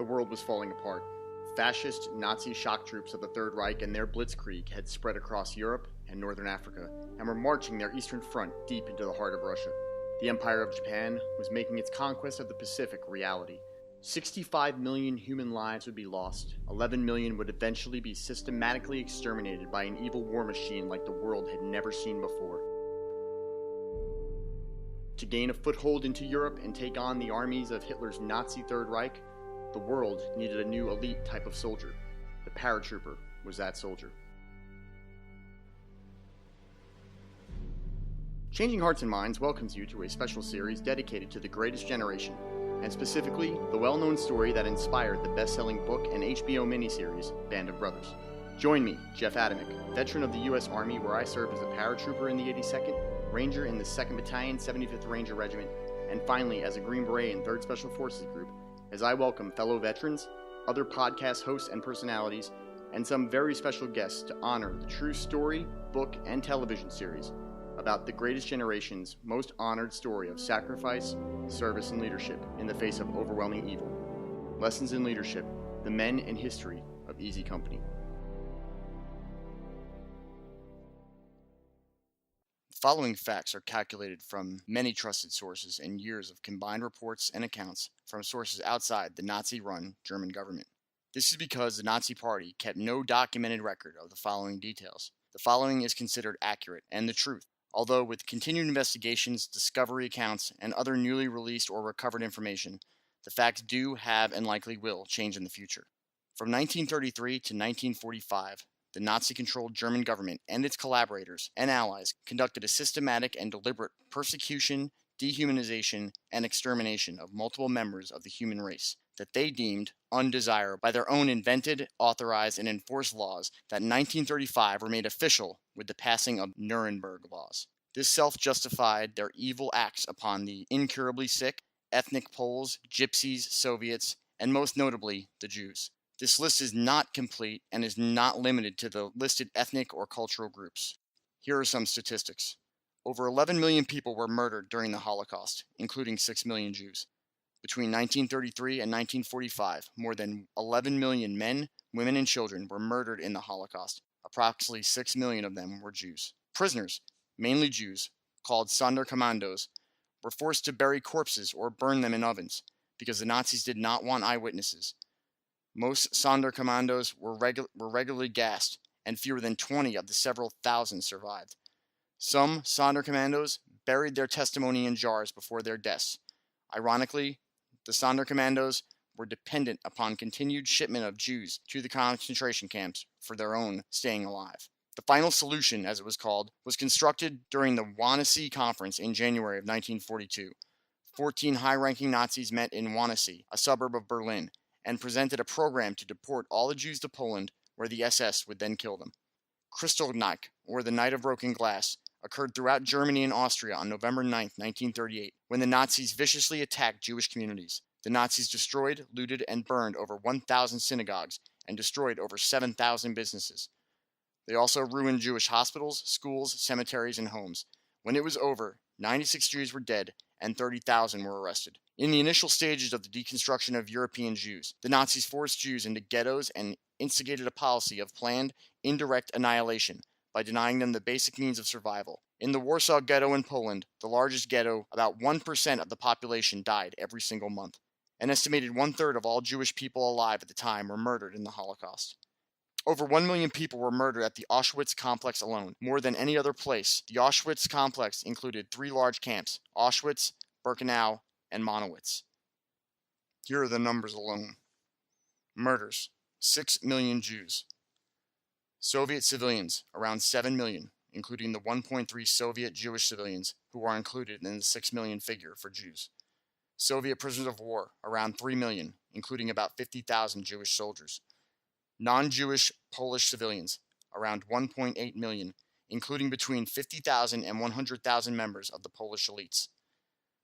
the world was falling apart. Fascist Nazi shock troops of the Third Reich and their blitzkrieg had spread across Europe and northern Africa, and were marching their eastern front deep into the heart of Russia. The Empire of Japan was making its conquest of the Pacific reality. 65 million human lives would be lost. 11 million would eventually be systematically exterminated by an evil war machine like the world had never seen before. To gain a foothold into Europe and take on the armies of Hitler's Nazi Third Reich, the world needed a new elite type of soldier. The paratrooper was that soldier. Changing Hearts and Minds welcomes you to a special series dedicated to the greatest generation, and specifically the well-known story that inspired the best-selling book and HBO miniseries, Band of Brothers. Join me, Jeff Adamick, veteran of the U.S. Army where I served as a paratrooper in the 82nd, Ranger in the 2nd Battalion, 75th Ranger Regiment, and finally as a Green Beret in 3rd Special Forces Group, as I welcome fellow veterans, other podcast hosts and personalities, and some very special guests to honor the true story, book, and television series about the greatest generation's most honored story of sacrifice, service, and leadership in the face of overwhelming evil. Lessons in Leadership, the men and history of Easy Company. The following facts are calculated from many trusted sources and years of combined reports and accounts from sources outside the Nazi-run German government. This is because the Nazi Party kept no documented record of the following details. The following is considered accurate and the truth, although with continued investigations, discovery accounts, and other newly released or recovered information, the facts do, have, and likely will change in the future. From 1933 to 1945, the Nazi-controlled German government and its collaborators and allies conducted a systematic and deliberate persecution, dehumanization, and extermination of multiple members of the human race that they deemed undesirable by their own invented, authorized, and enforced laws that in 1935 were made official with the passing of Nuremberg laws. This self-justified their evil acts upon the incurably sick, ethnic Poles, Gypsies, Soviets, and most notably, the Jews. This list is not complete and is not limited to the listed ethnic or cultural groups. Here are some statistics. Over 11 million people were murdered during the Holocaust, including 6 million Jews. Between 1933 and 1945, more than 11 million men, women, and children were murdered in the Holocaust. Approximately 6 million of them were Jews. Prisoners, mainly Jews, called Sonderkommandos, were forced to bury corpses or burn them in ovens because the Nazis did not want eyewitnesses. Most Sonderkommandos were regularly gassed, and fewer than 20 of the several thousand survived. Some Sonderkommandos buried their testimony in jars before their deaths. Ironically, the Sonderkommandos were dependent upon continued shipment of Jews to the concentration camps for their own staying alive. The final solution, as it was called, was constructed during the Wannsee Conference in January of 1942. 14 high-ranking Nazis met in Wannsee, a suburb of Berlin, and presented a program to deport all the Jews to Poland, where the SS would then kill them. Kristallnacht, or the Night of Broken Glass, occurred throughout Germany and Austria on November 9, 1938, when the Nazis viciously attacked Jewish communities. The Nazis destroyed, looted, and burned over 1,000 synagogues and destroyed over 7,000 businesses. They also ruined Jewish hospitals, schools, cemeteries, and homes. When it was over, 96 Jews were dead and 30,000 were arrested. In the initial stages of the deconstruction of European Jews, the Nazis forced Jews into ghettos and instigated a policy of planned, indirect annihilation by denying them the basic means of survival. In the Warsaw Ghetto in Poland, the largest ghetto, about 1% of the population died every single month. An estimated one-third of all Jewish people alive at the time were murdered in the Holocaust. Over 1 million people were murdered at the Auschwitz complex alone. More than any other place, the Auschwitz complex included 3 large camps: Auschwitz, Birkenau, and Monowitz. Here are the numbers alone. Murders: 6 million Jews. Soviet civilians, around 7 million, including the 1.3 Soviet Jewish civilians who are included in the 6 million figure for Jews. Soviet prisoners of war, around 3 million, including about 50,000 Jewish soldiers. Non-Jewish Polish civilians, around 1.8 million, including between 50,000 and 100,000 members of the Polish elites.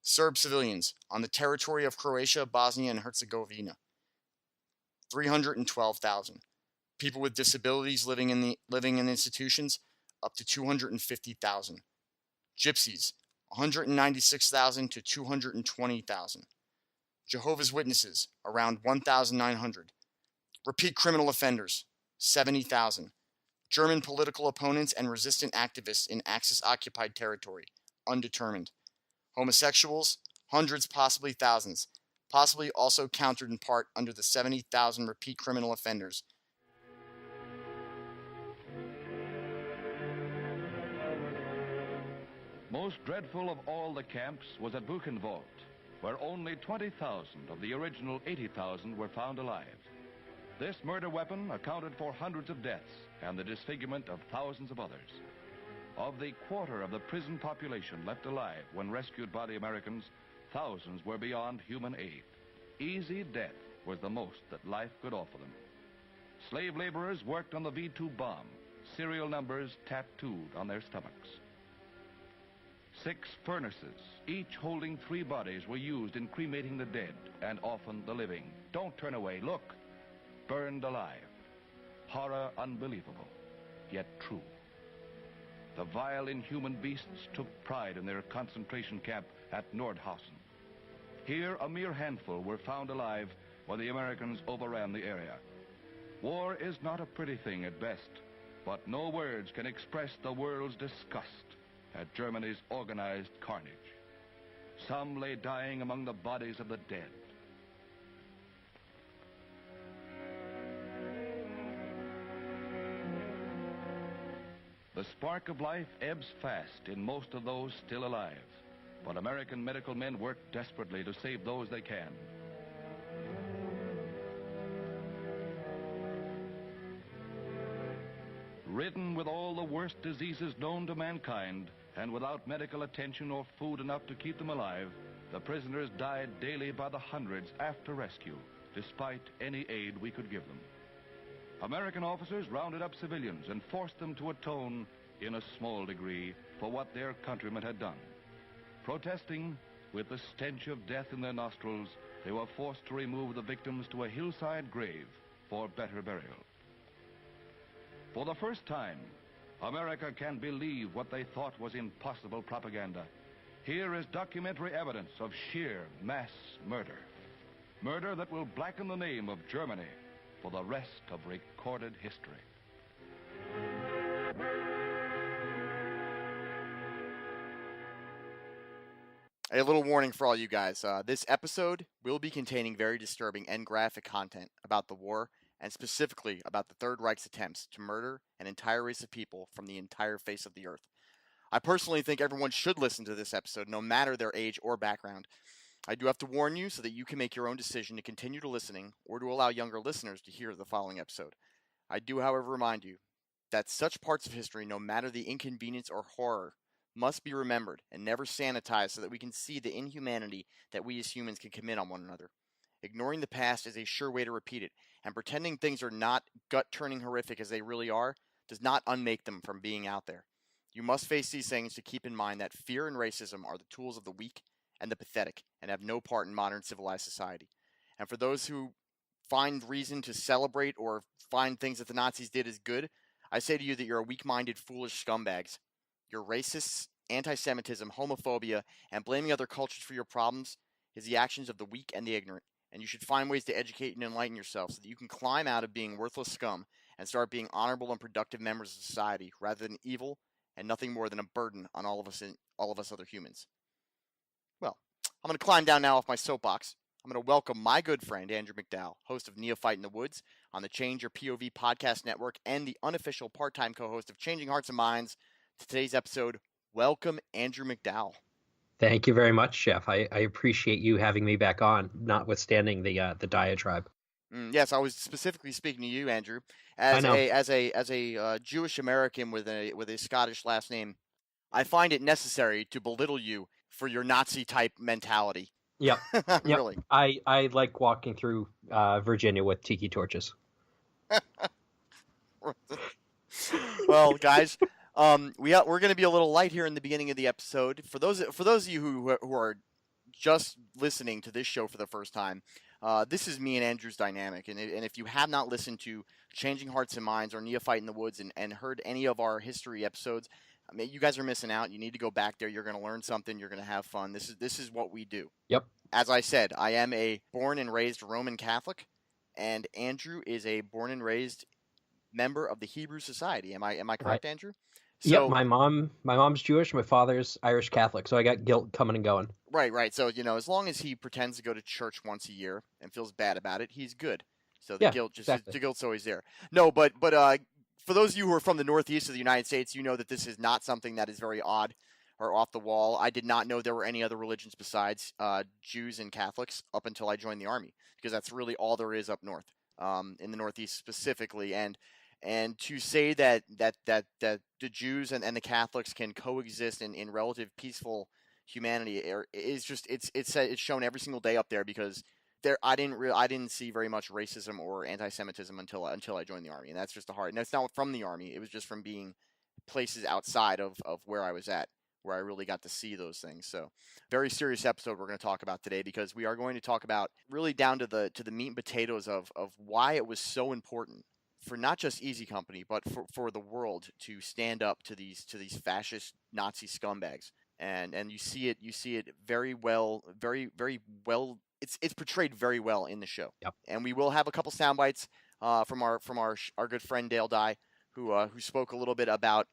Serb civilians on the territory of Croatia, Bosnia, and Herzegovina, 312,000. People with disabilities living in institutions, up to 250,000. Gypsies, 196,000 to 220,000. Jehovah's Witnesses, around 1,900. Repeat criminal offenders, 70,000. German political opponents and resistant activists in Axis-occupied territory, undetermined. Homosexuals, hundreds, possibly thousands, possibly also counted in part under the 70,000 repeat criminal offenders. Most dreadful of all the camps was at Buchenwald, where only 20,000 of the original 80,000 were found alive. This murder weapon accounted for hundreds of deaths and the disfigurement of thousands of others. Of the quarter of the prison population left alive when rescued by the Americans, thousands were beyond human aid. Easy death was the most that life could offer them. Slave laborers worked on the V2 bomb, serial numbers tattooed on their stomachs. 6 furnaces, each holding 3 bodies, were used in cremating the dead and often the living. Don't turn away, look. Burned alive. Horror unbelievable, yet true. The vile, inhuman beasts took pride in their concentration camp at Nordhausen. Here, a mere handful were found alive when the Americans overran the area. War is not a pretty thing at best, but no words can express the world's disgust at Germany's organized carnage. Some lay dying among the bodies of the dead. The spark of life ebbs fast in most of those still alive, but American medical men work desperately to save those they can. Ridden with all the worst diseases known to mankind, and without medical attention or food enough to keep them alive, the prisoners died daily by the hundreds after rescue, despite any aid we could give them. American officers rounded up civilians and forced them to atone, in a small degree, for what their countrymen had done. Protesting, with the stench of death in their nostrils, they were forced to remove the victims to a hillside grave for better burial. For the first time, America can believe what they thought was impossible propaganda. Here is documentary evidence of sheer mass murder. Murder that will blacken the name of Germany for the rest of recorded history. A little warning for all you guys. This episode will be containing very disturbing and graphic content about the war, and specifically about the Third Reich's attempts to murder an entire race of people from the entire face of the earth. I personally think everyone should listen to this episode, no matter their age or background. I do have to warn you so that you can make your own decision to continue to listening or to allow younger listeners to hear the following episode. I do, however, remind you that such parts of history, no matter the inconvenience or horror, must be remembered and never sanitized so that we can see the inhumanity that we as humans can commit on one another. Ignoring the past is a sure way to repeat it, and pretending things are not gut-turning horrific as they really are does not unmake them from being out there. You must face these things to keep in mind that fear and racism are the tools of the weak and the pathetic and have no part in modern civilized society. And for those who find reason to celebrate or find things that the Nazis did as good, I say to you that you're a weak-minded, foolish scumbags. You're racists, anti-Semitism, homophobia, and blaming other cultures for your problems is the actions of the weak and the ignorant. And you should find ways to educate and enlighten yourself so that you can climb out of being worthless scum and start being honorable and productive members of society rather than evil and nothing more than a burden on all of us other humans. Well, I'm going to climb down now off my soapbox. I'm going to welcome my good friend Andrew McDowell, host of Neophyte in the Woods on the Change Your POV podcast network and the unofficial part-time co-host of Changing Hearts and Minds, to today's episode. Welcome, Andrew McDowell. Thank you very much, Jeff. I appreciate you having me back on, notwithstanding the diatribe. Yes, I was specifically speaking to you, Andrew, as a Jewish American with a Scottish last name. I find it necessary to belittle you for your Nazi type mentality. Yep. Really. I like walking through Virginia with tiki torches. Well, guys, we're going to be a little light here in the beginning of the episode. For those of you who are just listening to this show for the first time, this is me and Andrew's dynamic. And if you have not listened to Changing Hearts and Minds or Neophyte in the Woods and heard any of our history episodes, you guys are missing out. You need to go back there. You're going to learn something. You're going to have fun. This is what we do. Yep. as I said, I am a born and raised Roman Catholic, and Andrew is a born and raised member of the Hebrew Society. Am I Right. correct, Andrew? Yep. So My mom's Jewish. My father's Irish Catholic. So I got guilt coming and going. right. So as long as he pretends to go to church once a year and feels bad about it, he's good. So Yeah, exactly. the guilt's always there. No, but for those of you who are from the Northeast of the United States, you know that this is not something that is very odd or off the wall. I did not know there were any other religions besides Jews and Catholics up until I joined the Army, because that's really all there is up north, in the Northeast specifically. And to say that the Jews and the Catholics can coexist in relative peaceful humanity is just it's shown every single day up there, because I didn't see very much racism or anti-Semitism until I joined the Army, and that's just the hard. And that's not from the Army; it was just from being places outside of where I was at, where I really got to see those things. So, very serious episode we're going to talk about today, because we are going to talk about really down to the meat and potatoes of why it was so important for not just Easy Company, but for the world to stand up to these fascist Nazi scumbags. And you see it very well, very well. It's portrayed very well in the show. Yep. And we will have a couple sound bites from our good friend Dale Dye, who spoke a little bit about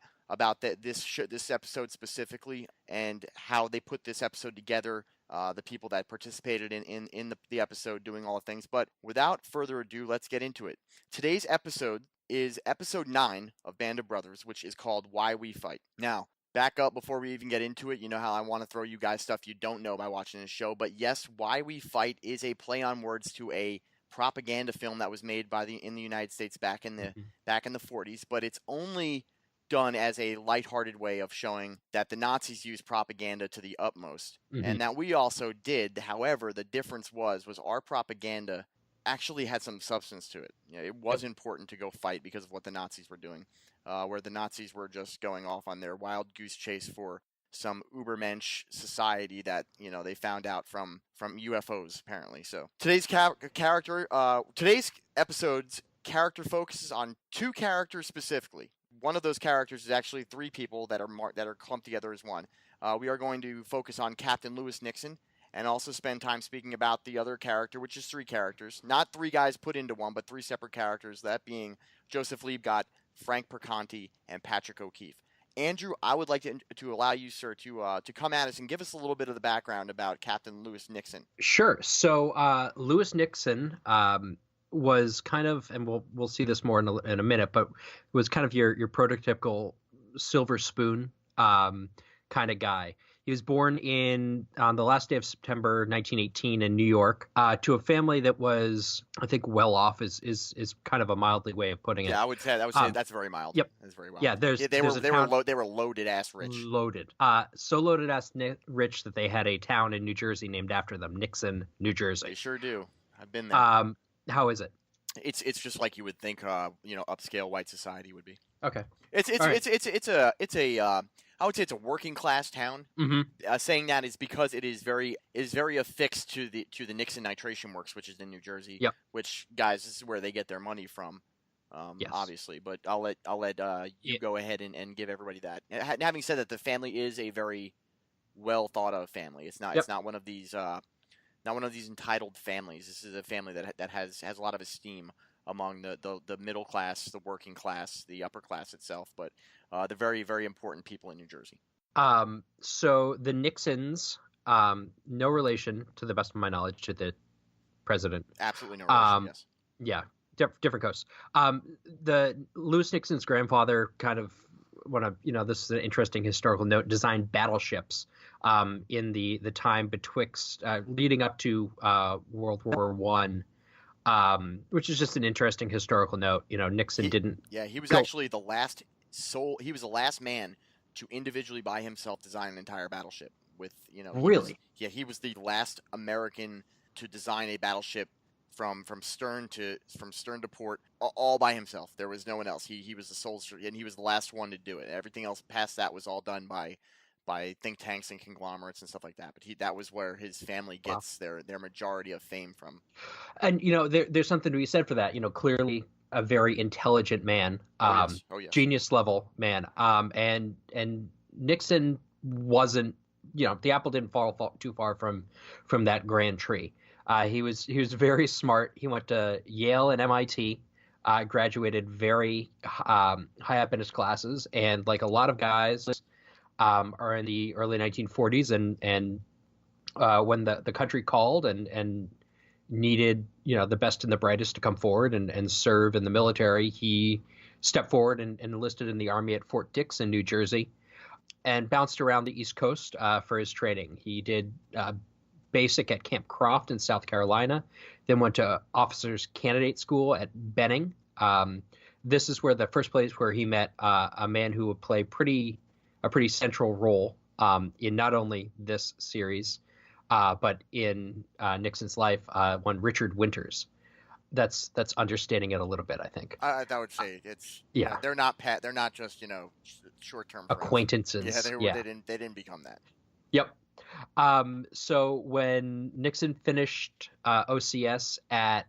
this episode specifically, and how they put this episode together, the people that participated in the episode, doing all the things. But without further ado, let's get into it. Today's episode is episode 9 of Band of Brothers, which is called Why We Fight. Now, back up before we even get into it. You know how I want to throw you guys stuff you don't know by watching this show. But yes, Why We Fight is a play on words to a propaganda film that was made in the United States back in the 40s, but it's only done as a lighthearted way of showing that the Nazis used propaganda to the utmost, and that we also did. However, the difference was our propaganda actually had some substance to it. It was important to go fight because of what the Nazis were doing, where the Nazis were just going off on their wild goose chase for some Ubermensch society that they found out from UFOs apparently. So today's today's episode's character focuses on 2 characters specifically. One of those characters is actually 3 people that are clumped together as one. We are going to focus on Captain Lewis Nixon, and also spend time speaking about the other character, which is 3 characters. Not 3 guys put into one, but 3 separate characters, that being Joseph Liebgott, Frank Perconti, and Patrick O'Keefe. Andrew, I would like to allow you, sir, to come at us and give us a little bit of the background about Captain Lewis Nixon. Sure. So Lewis Nixon was kind of, and we'll see this more in a minute, but was kind of your prototypical silver spoon kind of guy. He was born on the last day of September 1918 in New York, to a family that was, I think, well off is kind of a mildly way of putting it. Yeah, I would say that's very mild. Yep, that's very mild. Yeah, they were loaded ass rich. Loaded, so loaded ass rich that they had a town in New Jersey named after them, Nixon, New Jersey. They sure do. I've been there. How is it? It's just like you would think, upscale white society would be. Okay. It's I would say it's a working class town. Saying that is because it is very affixed to the Nixon Nitration Works, which is in New Jersey. Yep. Which, guys, this is where they get their money from. Yes. Obviously, but I'll let you go ahead and give everybody that. And having said that, the family is a very well thought of family. It's not one of these entitled families. This is a family that has a lot of esteem among the middle class, the working class, the upper class itself, but the very, very important people in New Jersey. So the Nixons, no relation, to the best of my knowledge, to the president. Absolutely no relation, yes. Yeah, different coasts. The Lewis Nixon's grandfather kind of, this is an interesting historical note, designed battleships in the time betwixt leading up to World War One, which is just an interesting historical note. Nixon didn't. Yeah, he was actually the last he was the last man to individually by himself design an entire battleship. Really? He was the last American to design a battleship from stern to port, all by himself. There was no one else. He was the sole, and he was the last one to do it. Everything else past that was all done by think tanks and conglomerates and stuff like that. But that was where his family gets their majority of fame from. And there's something to be said for that. Clearly a very intelligent man, yes. Genius level man. And Nixon wasn't the apple didn't fall too far from that grand tree. He was very smart. He went to Yale and MIT, graduated very high up in his classes, and like a lot of guys are in the early 1940s, and when the country called and needed the best and the brightest to come forward and serve in the military, he stepped forward and enlisted in the Army at Fort Dix in New Jersey, and bounced around the East Coast for his training. He did basic at Camp Croft in South Carolina, then went to Officers Candidate School at Benning. This is where the first place where he met a man who would play a pretty central role in not only this series, but in Nixon's life, one Richard Winters. That's understanding it a little bit, I think. I would say it's they're not just short-term acquaintances. They didn't become that. Yep. So when Nixon finished OCS at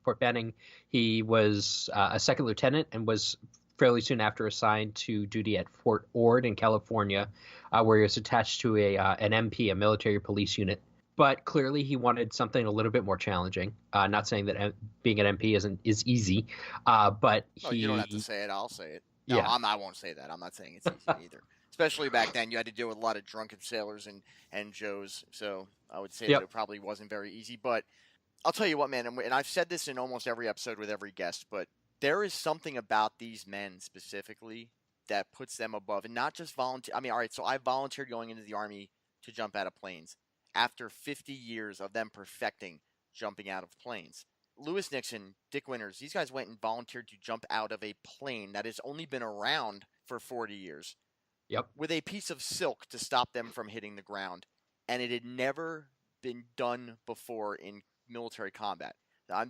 Fort Benning, he was a second lieutenant and was fairly soon after assigned to duty at Fort Ord in California, where he was attached to an MP, a military police unit. But clearly he wanted something a little bit more challenging. Not saying that being an MP is easy, but you don't have to say it. I'll say it. No, yeah. I won't say that. I'm not saying it's easy either. Especially back then, you had to deal with a lot of drunken sailors and Joes. So I would say that it probably wasn't very easy. But I'll tell you what, man, and I've said this in almost every episode with every guest, but there is something about these men specifically that puts them above, and not just volunteer. I mean, all right, so I volunteered going into the Army to jump out of planes after 50 years of them perfecting jumping out of planes. Lewis Nixon, Dick Winters, these guys went and volunteered to jump out of a plane that has only been around for 40 years. Yep. With a piece of silk to stop them from hitting the ground. And it had never been done before in military combat.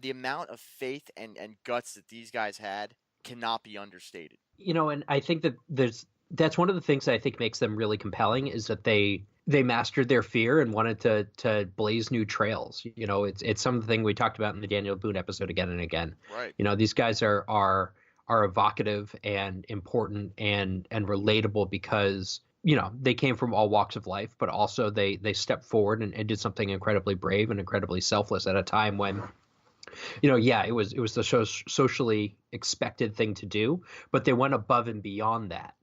The amount of faith and guts that these guys had cannot be understated. And I think that that's one of the things that I think makes them really compelling is that they mastered their fear and wanted to blaze new trails. It's something we talked about in the Daniel Boone episode again and again. Right. These guys are evocative and important and relatable because they came from all walks of life, but also they stepped forward and did something incredibly brave and incredibly selfless at a time when it was the socially expected thing to do, but they went above and beyond that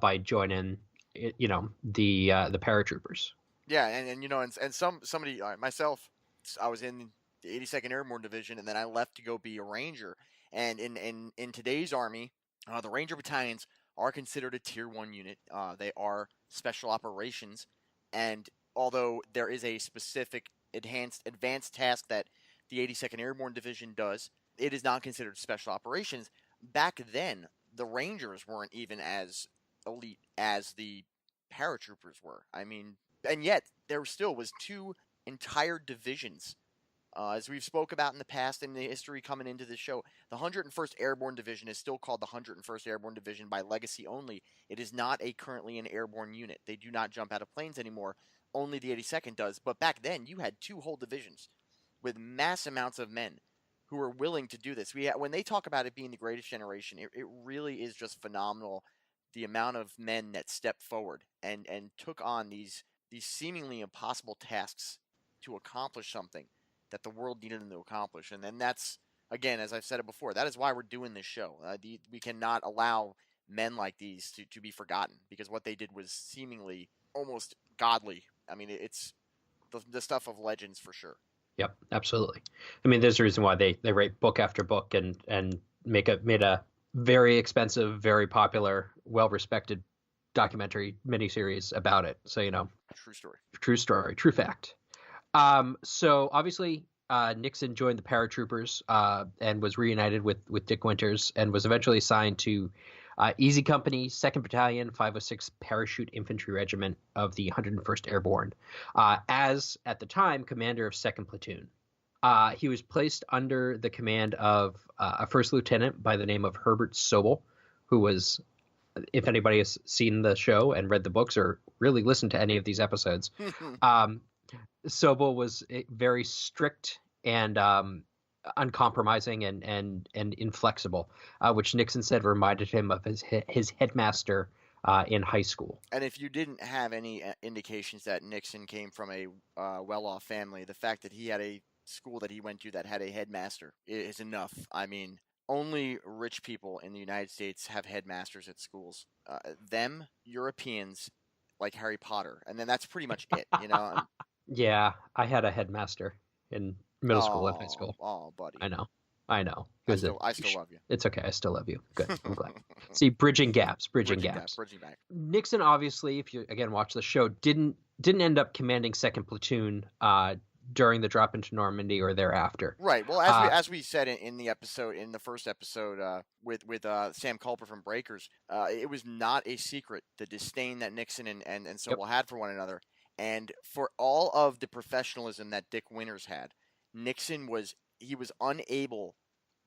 by joining the paratroopers. Yeah, and somebody myself, I was in the 82nd Airborne Division, and then I left to go be a Ranger. And in today's Army, the Ranger battalions are considered a Tier 1 unit. They are special operations, and although there is a specific advanced task that the 82nd Airborne Division does, it is not considered special operations. Back then, the Rangers weren't even as elite as the paratroopers were. I mean, and yet there still was two entire divisions. As we've spoke about in the past in the history coming into this show, the 101st Airborne Division is still called the 101st Airborne Division by legacy only. It is not currently an airborne unit. They do not jump out of planes anymore. Only the 82nd does. But back then, you had two whole divisions with mass amounts of men who were willing to do this. When they talk about it being the greatest generation, it really is just phenomenal, the amount of men that stepped forward and took on these seemingly impossible tasks to accomplish something that the world needed them to accomplish. And then that's, again, as I've said it before, that is why we're doing this show. We cannot allow men like these to be forgotten, because what they did was seemingly almost godly. I mean, it's the stuff of legends for sure. Yep, absolutely. I mean, there's a reason why they write book after book and made a very expensive, very popular, well-respected documentary miniseries about it. So, true story, true fact. So obviously, Nixon joined the paratroopers and was reunited with Dick Winters and was eventually assigned to Easy Company, 2nd Battalion, 506 Parachute Infantry Regiment of the 101st Airborne, as, at the time, commander of 2nd Platoon. He was placed under the command of a first lieutenant by the name of Herbert Sobel, who was, if anybody has seen the show and read the books or really listened to any of these episodes, Sobel was very strict and uncompromising and inflexible, which Nixon said reminded him of his headmaster, in high school. And if you didn't have any indications that Nixon came from a well-off family, the fact that he had a school that he went to that had a headmaster is enough. I mean, only rich people in the United States have headmasters at schools. Them, Europeans, like Harry Potter, and then that's pretty much it. Yeah, I had a headmaster in middle school and high school. Oh, buddy. I know. I still love you. It's okay. I still love you. Good. I'm glad. See, bridging gaps. Bridging back. Nixon, obviously, if you again watch the show, didn't end up commanding 2nd Platoon during the drop into Normandy or thereafter. Right. Well, as we said in the first episode with Sam Culper from Breakers, it was not a secret the disdain that Nixon and Sobel had for one another, and for all of the professionalism that Dick Winters had, Nixon was unable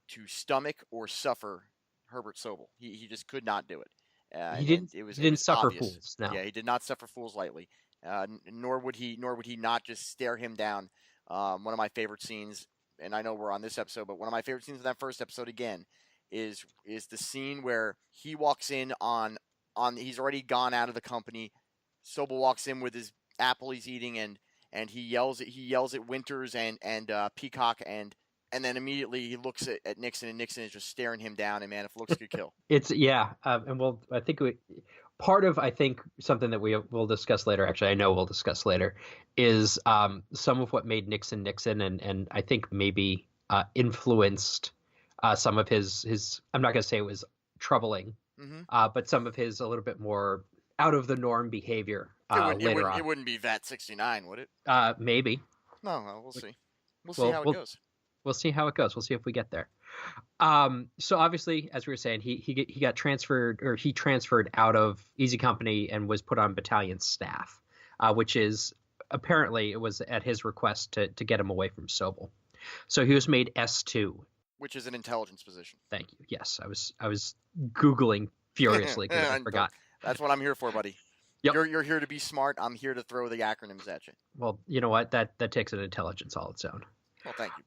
to stomach or suffer Herbert Sobel. He just could not do it. He didn't suffer obvious. fools. No. Yeah, he did not suffer fools lightly. Nor would he not just stare him down. One of my favorite scenes, and I know we're on this episode, but one of my favorite scenes in that first episode again is the scene where he walks in on he's already gone out of the company. Sobel walks in with his apple he's eating, and he yells at Winters and Peacock, and then immediately he looks at Nixon, and Nixon is just staring him down. And man, if looks could kill. And I think part of, I think, something that we'll discuss later, actually I know we'll discuss later, is some of what made Nixon Nixon, and I think maybe influenced some of his, I'm not going to say it was troubling, but some of his a little bit more out of the norm behavior later on. It wouldn't be VAT 69, would it? Maybe. No, we'll see. We'll see how it goes. We'll see how it goes. We'll see if we get there. So obviously, as we were saying, he got transferred, or he transferred out of Easy Company and was put on battalion staff, which is apparently it was at his request to get him away from Sobel. So he was made S2, which is an intelligence position. Thank you. Yes, I was Googling furiously because I forgot. That's what I'm here for, buddy. Yep. You're here to be smart. I'm here to throw the acronyms at you. Well, you know what? That takes an intelligence all its own. Well, thank you.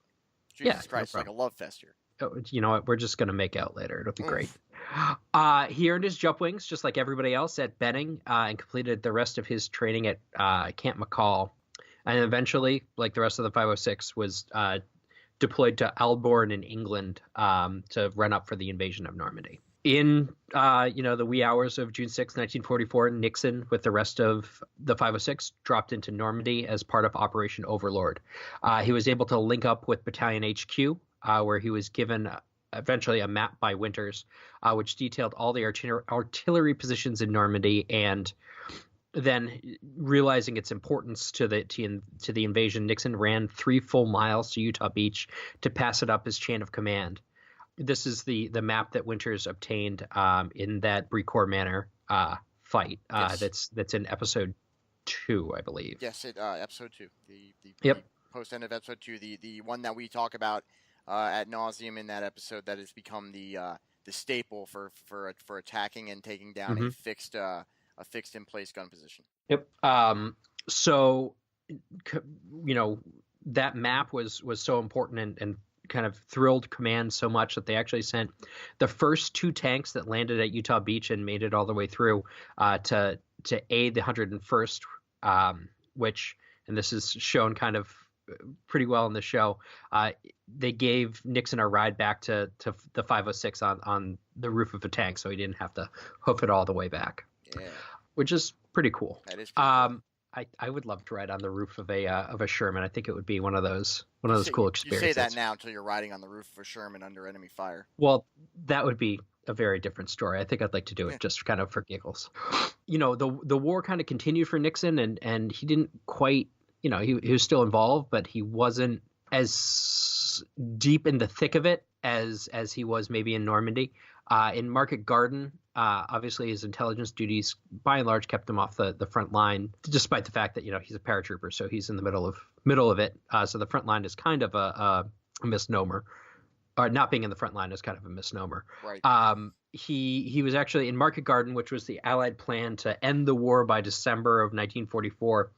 Jesus Christ, no it's like a love fest here. Oh, you know what? We're just going to make out later. It'll be great. He earned his jump wings just like everybody else at Benning and completed the rest of his training at Camp McCall. And eventually, like the rest of the 506, was deployed to Aldbourne in England to run up for the invasion of Normandy. In the wee hours of June 6, 1944, Nixon, with the rest of the 506, dropped into Normandy as part of Operation Overlord. He was able to link up with Battalion HQ, where he was given eventually a map by Winters, which detailed all the artillery positions in Normandy. And then, realizing its importance to the invasion, Nixon ran 3 full miles to Utah Beach to pass it up his chain of command. This is the map that Winters obtained in that Bricourt Manor fight. Yes. That's in episode 2, I believe. Yes, episode 2. The post end of episode 2. The one that we talk about ad nauseum in that episode that has become the staple for attacking and taking down a fixed in place gun position. Yep. So that map was so important and kind of thrilled command so much that they actually sent the first 2 tanks that landed at Utah Beach and made it all the way through to aid the 101st, which, and this is shown kind of pretty well in the show, they gave Nixon a ride back to the 506 on the roof of a tank, so he didn't have to hoof it all the way back. Yeah, which is pretty cool. That is pretty cool. I would love to ride on the roof of a Sherman. I think it would be one of those cool experiences. You say that now until you're riding on the roof of a Sherman under enemy fire. Well, that would be a very different story. I think I'd like to do it just kind of for giggles. The war kind of continued for Nixon, and he didn't quite, he was still involved, but he wasn't as deep in the thick of it as he was maybe in Normandy. In Market Garden, obviously his intelligence duties by and large kept him off the front line, despite the fact that he's a paratrooper, so he's in the middle of it. So the front line is kind of a misnomer, or not being in the front line is kind of a misnomer. Right. He was actually in Market Garden, which was the Allied plan to end the war by December of 1944,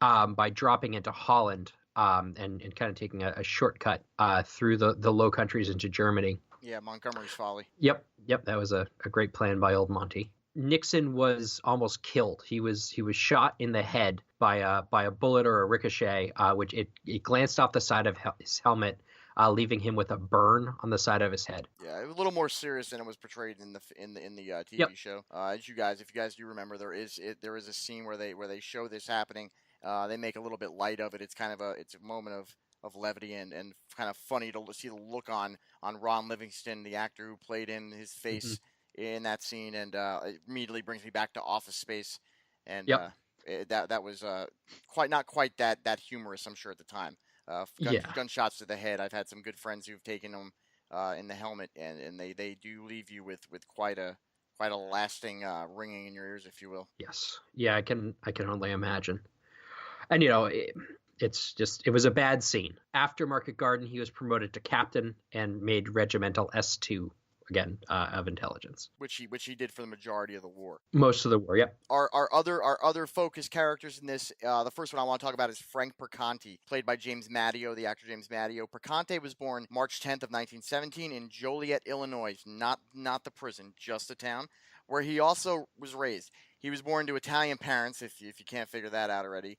by dropping into Holland and kind of taking a shortcut through the Low Countries into Germany. Yeah, Montgomery's Folly. Yep, that was a great plan by old Monty. Nixon was almost killed. He was shot in the head by a bullet or a ricochet, which it glanced off the side of his helmet, leaving him with a burn on the side of his head. Yeah, it was a little more serious than it was portrayed in the TV Yep. show. If you guys do remember, there is a scene where they show this happening. They make a little bit light of it. It's kind of a moment of levity and kind of funny to see the look on Ron Livingston, the actor who played in his face in that scene, and it immediately brings me back to Office Space, and Yep. that was not quite that humorous, I'm sure, at the time. Gunshots to the head. I've had some good friends who've taken them in the helmet, and they do leave you with quite a lasting ringing in your ears, if you will. Yes. Yeah, I can only imagine. And it was a bad scene. After Market Garden, he was promoted to captain and made regimental S2 again of intelligence, which he did for the majority of the war. Most of the war, yep. Our other focus characters in this, the first one I want to talk about is Frank Perconti, played by James Matteo, the actor James Matteo. Perconti was born March 10th of 1917 in Joliet, Illinois, not the prison, just the town, where he also was raised. He was born to Italian parents, if you can't figure that out already.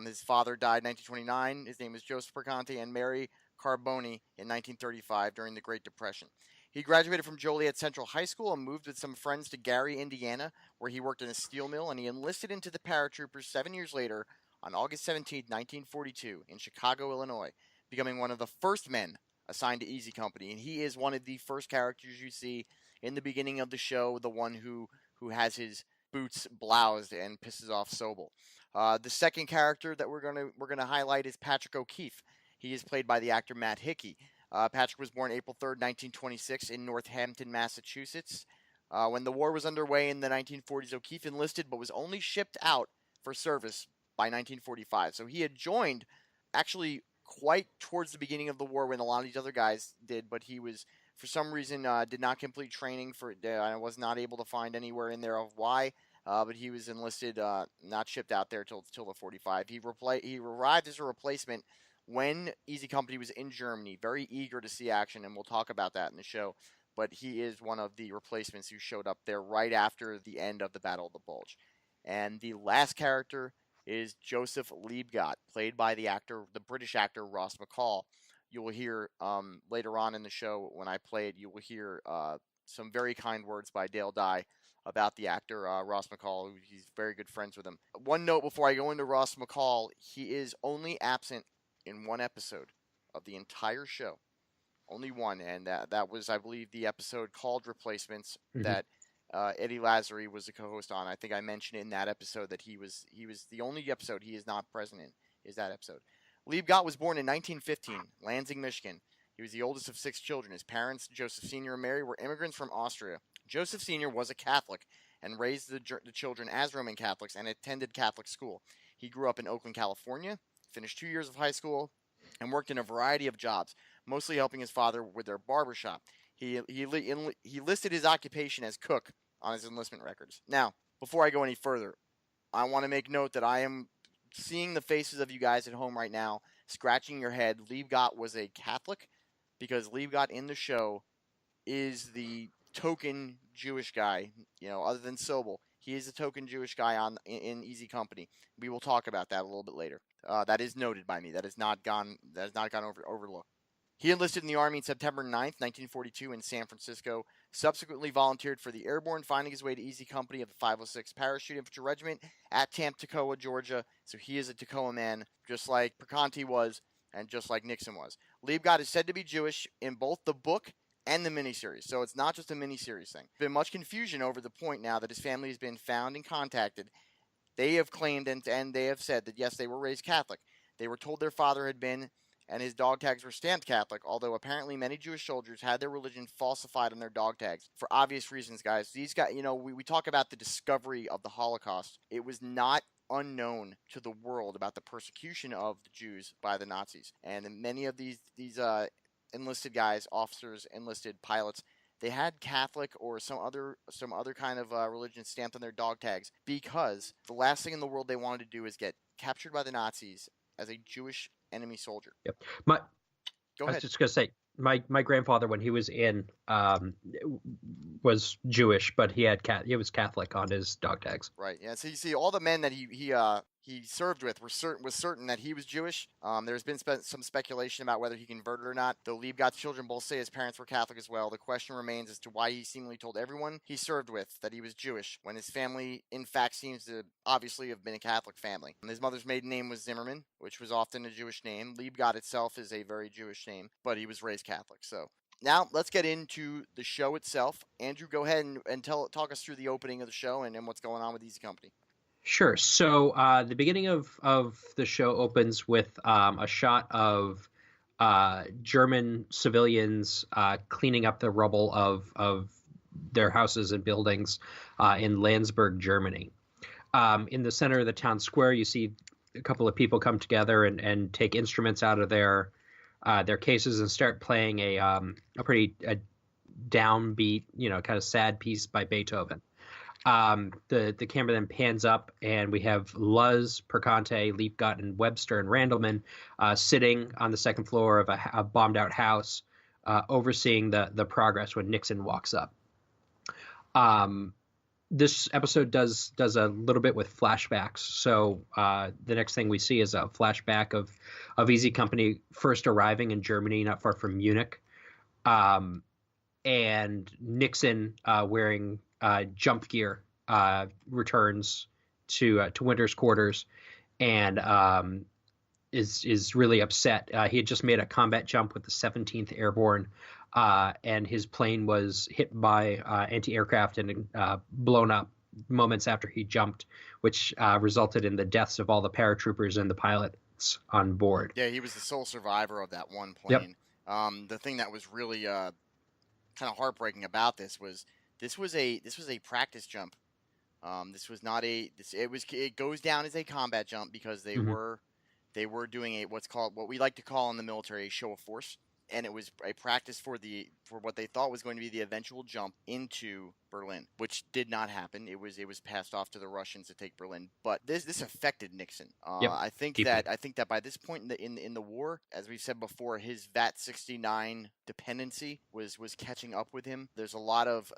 His father died in 1929. His name was Joseph Perconti, and Mary Carboni in 1935 during the Great Depression. He graduated from Joliet Central High School and moved with some friends to Gary, Indiana, where he worked in a steel mill, and he enlisted into the paratroopers 7 years later on August 17, 1942, in Chicago, Illinois, becoming one of the first men assigned to Easy Company. And he is one of the first characters you see in the beginning of the show, the one who has his boots bloused and pisses off Sobel. The second character that we're gonna highlight is Patrick O'Keefe. He is played by the actor Matt Hickey. Patrick was born April 3rd, 1926 in Northampton, Massachusetts. When the war was underway in the 1940s, O'Keefe enlisted but was only shipped out for service by 1945. So he had joined actually quite towards the beginning of the war when a lot of these other guys did, but he was, for some reason, did not complete training. I was not able to find anywhere in there of why, but he was enlisted, not shipped out there till the 45. He arrived as a replacement when Easy Company was in Germany, very eager to see action, and we'll talk about that in the show. But he is one of the replacements who showed up there right after the end of the Battle of the Bulge. And the last character is Joseph Liebgott, played by the British actor Ross McCall. You will hear later on in the show when I play it, you will hear some very kind words by Dale Dye about the actor Ross McCall. He's very good friends with him. One note before I go into Ross McCall, he is only absent in one episode of the entire show, only one, and that was, I believe, the episode called Replacements that Eddie Lazzari was the co-host on. I think I mentioned in that episode that he was the only episode he is not present in is that episode. Liebgott was born in 1915, Lansing, Michigan. He was the oldest of 6 children. His parents, Joseph Sr. and Mary, were immigrants from Austria. Joseph Sr. was a Catholic and raised the children as Roman Catholics and attended Catholic school. He grew up in Oakland, California, finished 2 years of high school, and worked in a variety of jobs, mostly helping his father with their barbershop. He listed his occupation as cook on his enlistment records. Now, before I go any further, I want to make note that I am seeing the faces of you guys at home right now, scratching your head. Liebgott was a Catholic, because Liebgott in the show is the token Jewish guy, other than Sobel. He is a token Jewish guy in Easy Company. We will talk about that a little bit later. That is noted by me. That has not gone overlooked. He enlisted in the Army on September 9th, 1942 in San Francisco, subsequently volunteered for the Airborne, finding his way to Easy Company of the 506 Parachute Infantry Regiment at Tampa, Georgia. So he is a Tacoma man, just like Perconti was, and just like Nixon was. Liebgott is said to be Jewish in both the book and the miniseries, so it's not just a miniseries thing. There's been much confusion over the point now that his family has been found and contacted. They have claimed and they have said that, yes, they were raised Catholic. They were told their father had been, and his dog tags were stamped Catholic, although apparently many Jewish soldiers had their religion falsified on their dog tags. For obvious reasons, guys. These guys, we talk about the discovery of the Holocaust. It was not unknown to the world about the persecution of the Jews by the Nazis. And many of these enlisted guys, officers, enlisted pilots, they had Catholic or some other kind of religion stamped on their dog tags, because the last thing in the world they wanted to do is get captured by the Nazis as a Jewish enemy soldier. Yep. Go I was ahead. just gonna say my grandfather, when he was in, was Jewish, but he was Catholic on his dog tags. Right. Yeah. So you see, all the men that he served with was certain that he was Jewish. There's been some speculation about whether he converted or not. Though Liebgott's children both say his parents were Catholic as well. The question remains as to why he seemingly told everyone he served with that he was Jewish, when his family, in fact, seems to obviously have been a Catholic family. And his mother's maiden name was Zimmerman, which was often a Jewish name. Liebgott itself is a very Jewish name, but he was raised Catholic. So now let's get into the show itself. Andrew, go ahead and talk us through the opening of the show and what's going on with Easy Company. Sure. So the beginning of the show opens with a shot of German civilians cleaning up the rubble of their houses and buildings in Landsberg, Germany. In the center of the town square, you see a couple of people come together and take instruments out of their cases and start playing a pretty downbeat, kind of sad piece by Beethoven. The camera then pans up, and we have Luz, Perconte, Liebgott, and Webster and Randleman sitting on the second floor of a bombed-out house, overseeing the progress when Nixon walks up. This episode does a little bit with flashbacks. So the next thing we see is a flashback of Easy Company first arriving in Germany, not far from Munich, and Nixon wearing jump gear returns to Winter's quarters and is really upset. He had just made a combat jump with the 17th Airborne, and his plane was hit by anti-aircraft and blown up moments after he jumped, which resulted in the deaths of all the paratroopers and the pilots on board. Yeah, he was the sole survivor of that one plane. Yep. The thing that was really kind of heartbreaking about this was a practice jump. This was not it goes down as a combat jump because they were doing what we like to call in the military a show of force, and it was a practice for what they thought was going to be the eventual jump into Berlin, which did not happen. It was passed off to the Russians to take Berlin, but this affected Nixon. Yep. I think that by this point in the war, as we've said before, his VAT 69 dependency was catching up with him. There's a lot of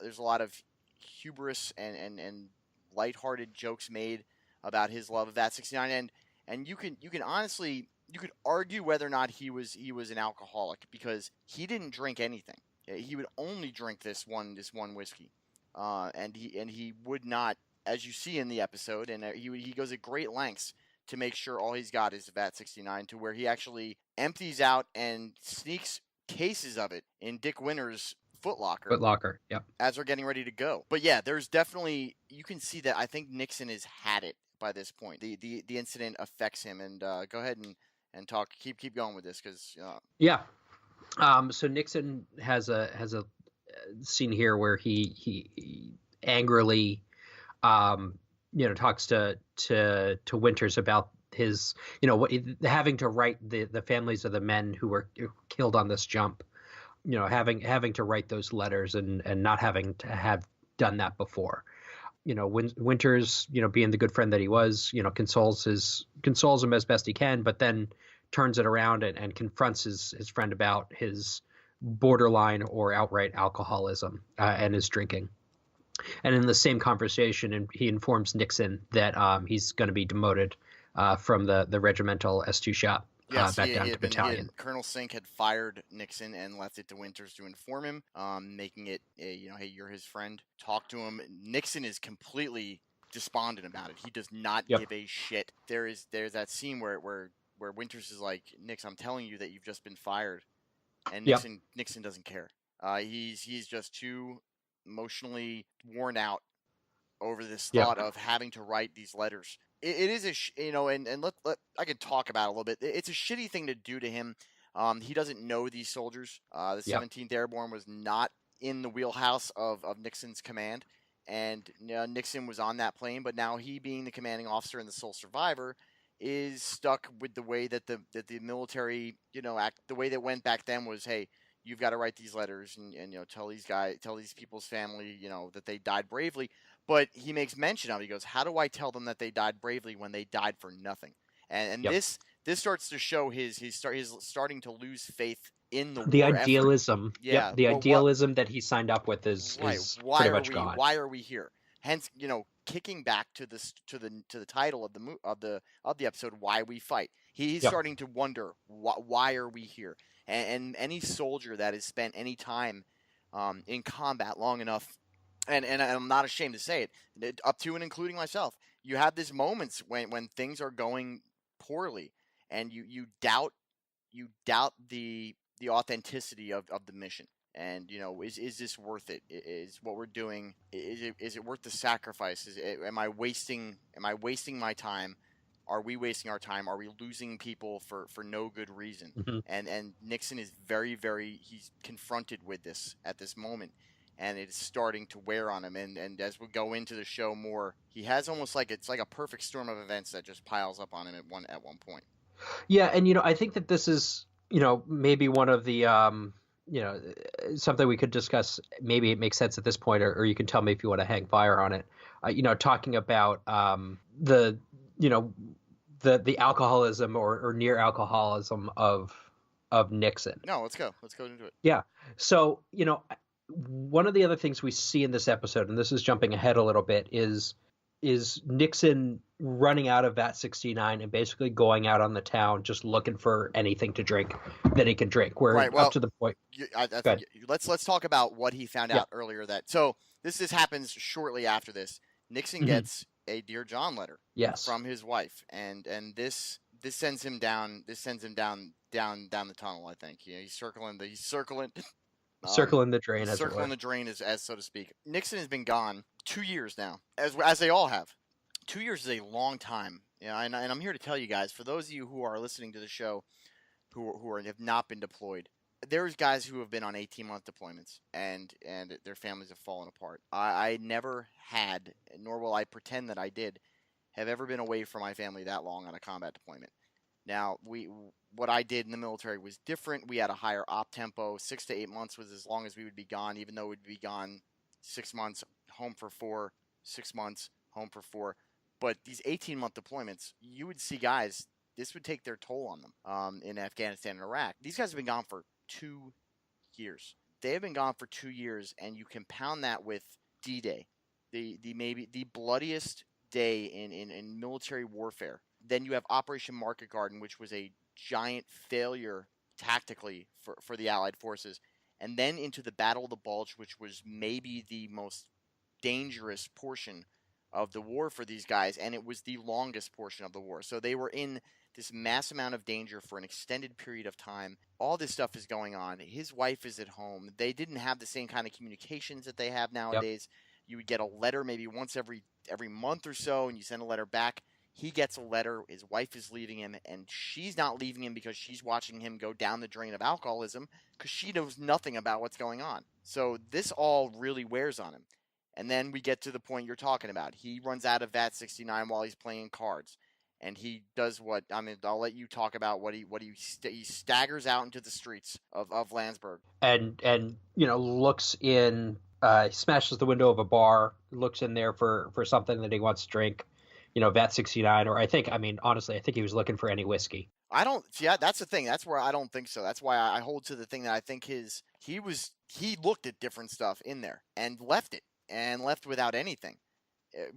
hubris and lighthearted jokes made about his love of VAT 69, and you can honestly, you could argue whether or not he was an alcoholic, because he didn't drink anything. He would only drink this one whiskey, and he would not, as you see in the episode, and he goes at great lengths to make sure all he's got is VAT 69, to where he actually empties out and sneaks cases of it in Dick Winter's Footlocker, yep. As they're getting ready to go. But yeah, there's definitely, you can see that I think Nixon has had it by this point. The incident affects him, and go ahead and talk. Keep going with this, because yeah. So Nixon has a scene here where he angrily talks to Winters about his having to write the families of the men who were killed on this jump, having to write those letters and not having to have done that before. Winters, being the good friend that he was, consoles him as best he can, but then turns it around and confronts his friend about his borderline or outright alcoholism and his drinking. And in the same conversation, he informs Nixon that he's going to be demoted from the regimental S2 shop. Yes, back down to battalion. Colonel Sink had fired Nixon and left it to Winters to inform him, making it, hey, you're his friend. Talk to him. Nixon is completely despondent about it. He does not give a shit. There's that scene where Winters is like, Nix, I'm telling you that you've just been fired, and Nixon doesn't care. He's just too emotionally worn out over this thought of having to write these letters. It is and let I could talk about it a little bit. It's a shitty thing to do to him. He doesn't know these soldiers. The 17th Airborne was not in the wheelhouse of Nixon's command, and Nixon was on that plane. But now he, being the commanding officer and the sole survivor, is stuck with the way that the military, the way that went back then was, hey, you've got to write these letters and tell these people's family, that they died bravely. But he makes mention of it. He goes, how do I tell them that they died bravely when they died for nothing? And this starts to show he's starting to lose faith in the The war effort. idealism. Yeah, Yep. The idealism that he signed up with is pretty much gone. Why are we here? Hence, kicking back to this to the title of the episode, why we fight. He's Yep. starting to wonder why are we here? And any soldier that has spent any time in combat long enough, and I'm not ashamed to say it, up to and including myself, you have these moments when things are going poorly, and you doubt the authenticity of the mission. And is this worth it? Is what we're doing, is it worth the sacrifice? Am I wasting my time? Are we wasting our time? Are we losing people for no good reason? Mm-hmm. And Nixon is very he's confronted with this at this moment, and it's starting to wear on him. And as we go into the show more, he has almost like it's like a perfect storm of events that just piles up on him at one point. Yeah, and I think that this is maybe one of the something we could discuss. Maybe it makes sense at this point, or you can tell me if you want to hang fire on it. Talking about the alcoholism or near alcoholism of Nixon. No, let's go into it. Yeah. So one of the other things we see in this episode, and this is jumping ahead a little bit, is Nixon running out of VAT 69 and basically going out on the town just looking for anything to drink that he can drink. Where right, well, up to the point. Let's talk about what he found out earlier. So this happens shortly after this. Nixon gets a Dear John letter from his wife, and this sends him down. This sends him down the tunnel. I think he's circling the drain, circling the drain, as so to speak. Nixon has been gone 2 years now, as they all have. 2 years is a long time, and I'm here to tell you guys, for those of you who are listening to the show, who have not been deployed, there's guys who have been on 18-month deployments, and their families have fallen apart. I never had, nor will I pretend that I did, have ever been away from my family that long on a combat deployment. Now, what I did in the military was different. We had a higher op tempo. 6 to 8 months was as long as we would be gone, even though we'd be gone 6 months, home for 4, 6 months, home for 4. But these 18-month deployments, you would see guys, this would take their toll on them in Afghanistan and Iraq. These guys have been gone for 2 years. They have been gone for 2 years, and you compound that with D-Day, maybe the bloodiest day in military warfare. Then you have Operation Market Garden, which was a giant failure tactically for the Allied forces. And then into the Battle of the Bulge, which was maybe the most dangerous portion of the war for these guys, and it was the longest portion of the war. So they were in this mass amount of danger for an extended period of time. All this stuff is going on. His wife is at home. They didn't have the same kind of communications that they have nowadays. Yep. You would get a letter maybe once every month or so, and you send a letter back. He gets a letter. His wife is leaving him, and she's not leaving him because she's watching him go down the drain of alcoholism, because she knows nothing about what's going on. So this all really wears on him. And then we get to the point you're talking about. He runs out of VAT 69 while he's playing cards. And he does what, I'll let you talk about what he staggers out into the streets of Landsberg. And looks in, smashes the window of a bar, looks in there for something that he wants to drink, VAT 69, or honestly, I think he was looking for any whiskey. That's the thing. That's where I don't think so. That's why I hold to the thing that I think he looked at different stuff in there and left it. And left without anything,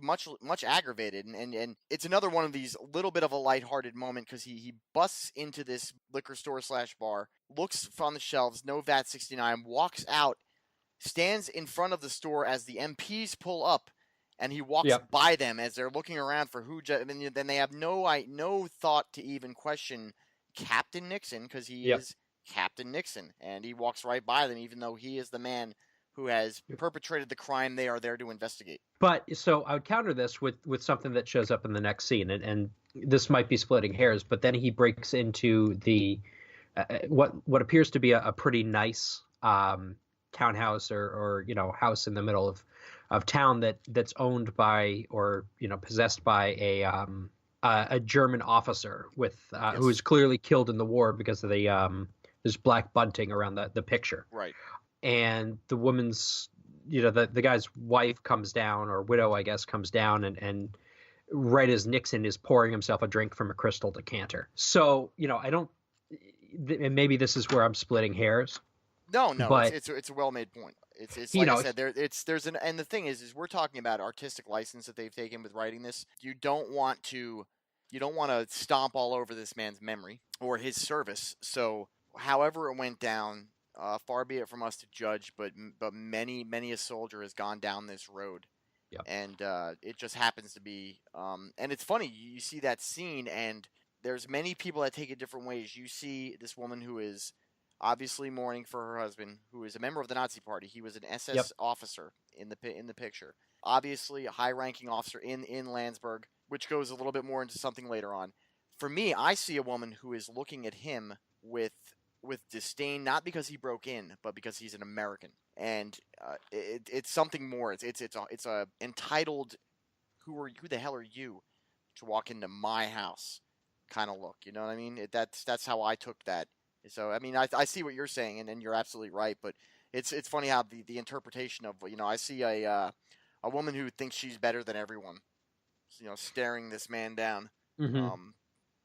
much aggravated, and it's another one of these little bit of a lighthearted moment, because he busts into this liquor store / bar, looks on the shelves, no VAT 69, walks out, stands in front of the store as the MPs pull up, and he walks by them as they're looking around for who. And then they have no thought to even question Captain Nixon, because he is Captain Nixon, and he walks right by them, even though he is the man who has perpetrated the crime they are there to investigate. But so I would counter this with something that shows up in the next scene, and this might be splitting hairs, but then he breaks into the what appears to be a pretty nice townhouse or house in the middle of town that's owned by or possessed by a German officer with who was clearly killed in the war because of the there's black bunting around the picture. Right. And the woman's, the guy's wife comes down, or widow, I guess, comes down, and right as Nixon is pouring himself a drink from a crystal decanter. So, and maybe this is where I'm splitting hairs. No, but it's a well-made point. It's you like I know, said, there's an, and the thing is we're talking about artistic license that they've taken with writing this. You don't want to stomp all over this man's memory or his service. So, however it went down, far be it from us to judge, but many a soldier has gone down this road. Yep. And it just happens to be, and it's funny, you see that scene, and there's many people that take it different ways. You see this woman who is obviously mourning for her husband, who is a member of the Nazi Party. He was an SS Yep. officer in the picture. Obviously, a high-ranking officer in Landsberg, which goes a little bit more into something later on. For me, I see a woman who is looking at him with disdain, not because he broke in, but because he's an American, and it's something more. It's a entitled, who the hell are you to walk into my house kind of look. You know what I mean? That's how I took that. So I mean, I see what you're saying, and you're absolutely right. But it's funny how the interpretation of, I see a woman who thinks she's better than everyone, staring this man down. Mm-hmm.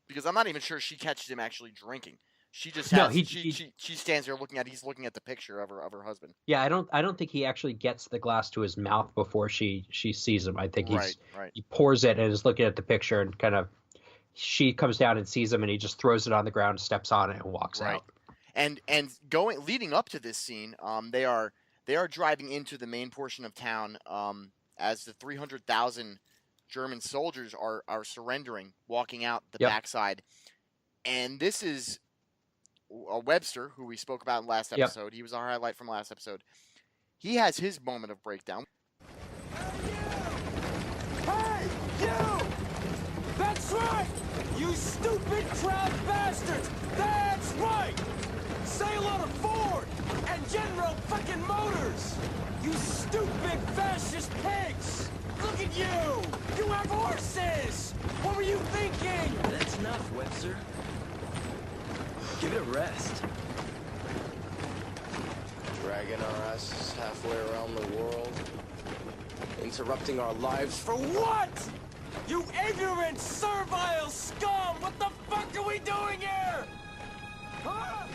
Because I'm not even sure she catches him actually drinking. She just No, has she stands there he's looking at the picture of her husband. Yeah, I don't think he actually gets the glass to his mouth before she sees him. I think Right. he pours it and is looking at the picture, and kind of she comes down and sees him, and he just throws it on the ground, steps on it, and walks out. And leading up to this scene, they are driving into the main portion of town, as the 300,000 German soldiers are surrendering, walking out the backside. And this is Webster, who we spoke about in last episode. Yep. He was our highlight from last episode. He has his moment of breakdown. Hey, you! That's right! You stupid crowd bastards! That's right! Say hello to Ford and General fucking Motors! You stupid fascist pigs! Look at you! You have horses! What were you thinking? That's enough, Webster. Give it a rest. Dragging our asses halfway around the world. Interrupting our lives for what? You ignorant, servile scum! What the fuck are we doing here? Huh?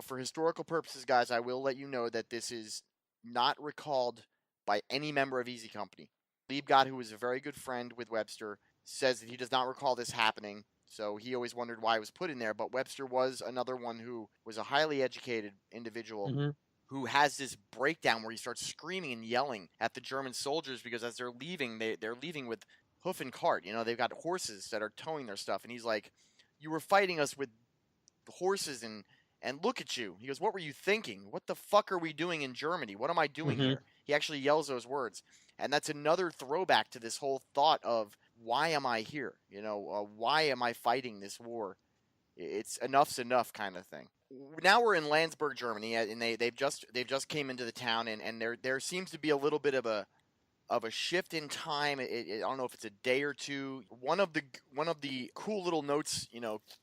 For historical purposes, guys, I will let you know that this is not recalled by any member of Easy Company. Liebgott, who was a very good friend with Webster, says that he does not recall this happening, so he always wondered why it was put in there. But Webster was another one who was a highly educated individual who has this breakdown where he starts screaming and yelling at the German soldiers because as they're leaving, they're leaving with hoof and cart. They've got horses that are towing their stuff, and he's like, "You were fighting us with horses and look at you." He goes, "What were you thinking? What the fuck are we doing in Germany? What am I doing here?" He actually yells those words. And that's another throwback to this whole thought of, why am I here? Why am I fighting this war? It's enough's enough kind of thing. Now we're in Landsberg, Germany, and they've just came into the town, and there seems to be a little bit of a shift in time. I don't know if it's a day or two. One of the cool little notes,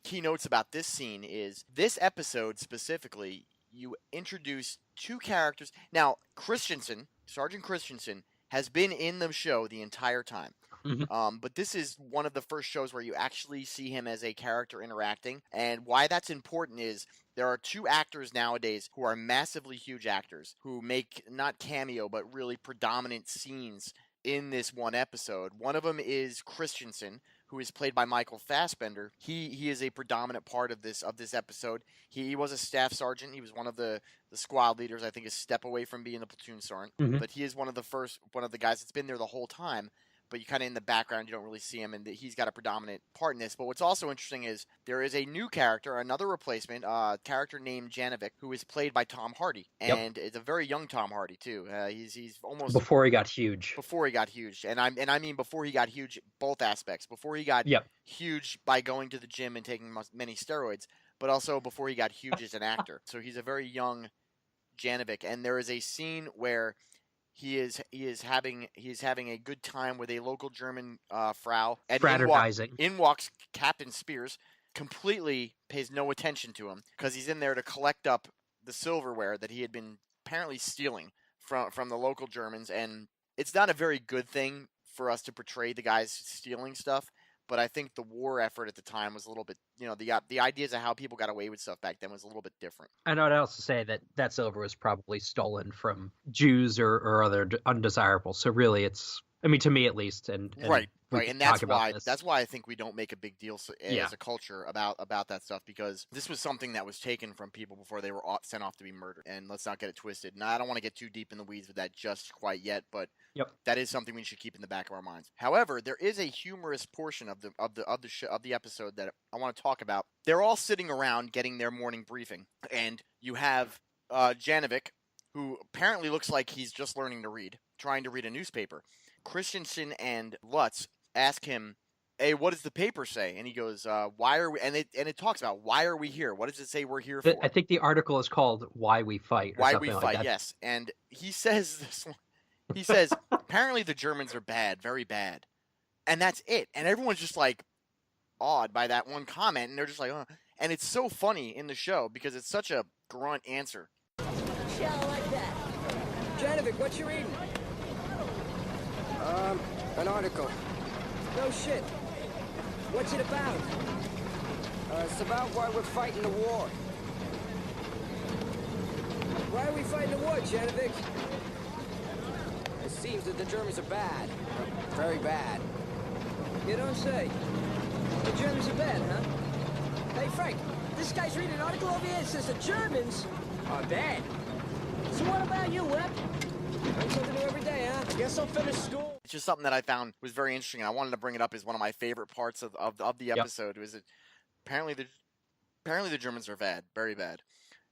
key notes about this scene is this episode specifically. You introduce two characters. Now, Sergeant Christensen, has been in the show the entire time. But this is one of the first shows where you actually see him as a character interacting. And why that's important is there are two actors nowadays who are massively huge actors who make not cameo but really predominant scenes in this one episode. One of them is Christensen, who is played by Michael Fassbender. He is a predominant part of this episode. He was a staff sergeant. He was one of the squad leaders. I think a step away from being a platoon sergeant. But he is one of the guys that's been there the whole time. But you kind of in the background, you don't really see him, and he's got a predominant part in this. But what's also interesting is there is a new character, another replacement, character named Janovic, who is played by Tom Hardy, and it's a very young Tom Hardy too. He's almost before he got huge. Before he got huge, and I mean before he got huge, both aspects. Before he got huge by going to the gym and taking many steroids, but also before he got huge as an actor. So he's a very young Janovic, and there is a scene where he is having a good time with a local German Frau. And fraternizing. In walks Captain Spears, completely pays no attention to him because he's in there to collect up the silverware that he had been apparently stealing from the local Germans. And it's not a very good thing for us to portray the guys stealing stuff, but I think the war effort at the time was a little bit, the ideas of how people got away with stuff back then was a little bit different. I know I'd also say that silver was probably stolen from Jews or other undesirables. So really, it's, I mean, to me at least, and Right, we right, can and talk about this. that's why I think we don't make a big deal Yeah. as a culture about that stuff, because this was something that was taken from people before they were sent off to be murdered. And let's not get it twisted. And I don't want to get too deep in the weeds with that just quite yet, but Yep. that is something we should keep in the back of our minds. However, there is a humorous portion of the episode that I want to talk about. They're all sitting around getting their morning briefing, and you have Janovic, who apparently looks like he's just learning to read, trying to read a newspaper. Christensen and Lutz ask him, "Hey, what does the paper say?" And he goes, "Why are we?" And it talks about, why are we here? What does it say we're here for? I think the article is called "Why We Fight." Or Why something we like fight? that. Yes. And he says this one. He says, apparently the Germans are bad, very bad, and that's it. And everyone's just like awed by that one comment, and they're just like, And it's so funny in the show because it's such a grunt answer. Yeah, I like that. Janovic, what you reading? An article. No shit. What's it about? It's about why we're fighting the war. Why are we fighting the war, Janovic? It seems that the Germans are bad. Very bad. You don't say. The Germans are bad, huh? Hey, Frank, this guy's reading an article over here that says the Germans are bad. So what about you, Webb? Learn something new every day, huh? Guess I'll finish school. It's just something that I found was very interesting, and I wanted to bring it up as one of my favorite parts of the episode. Was that apparently the Germans are bad, very bad.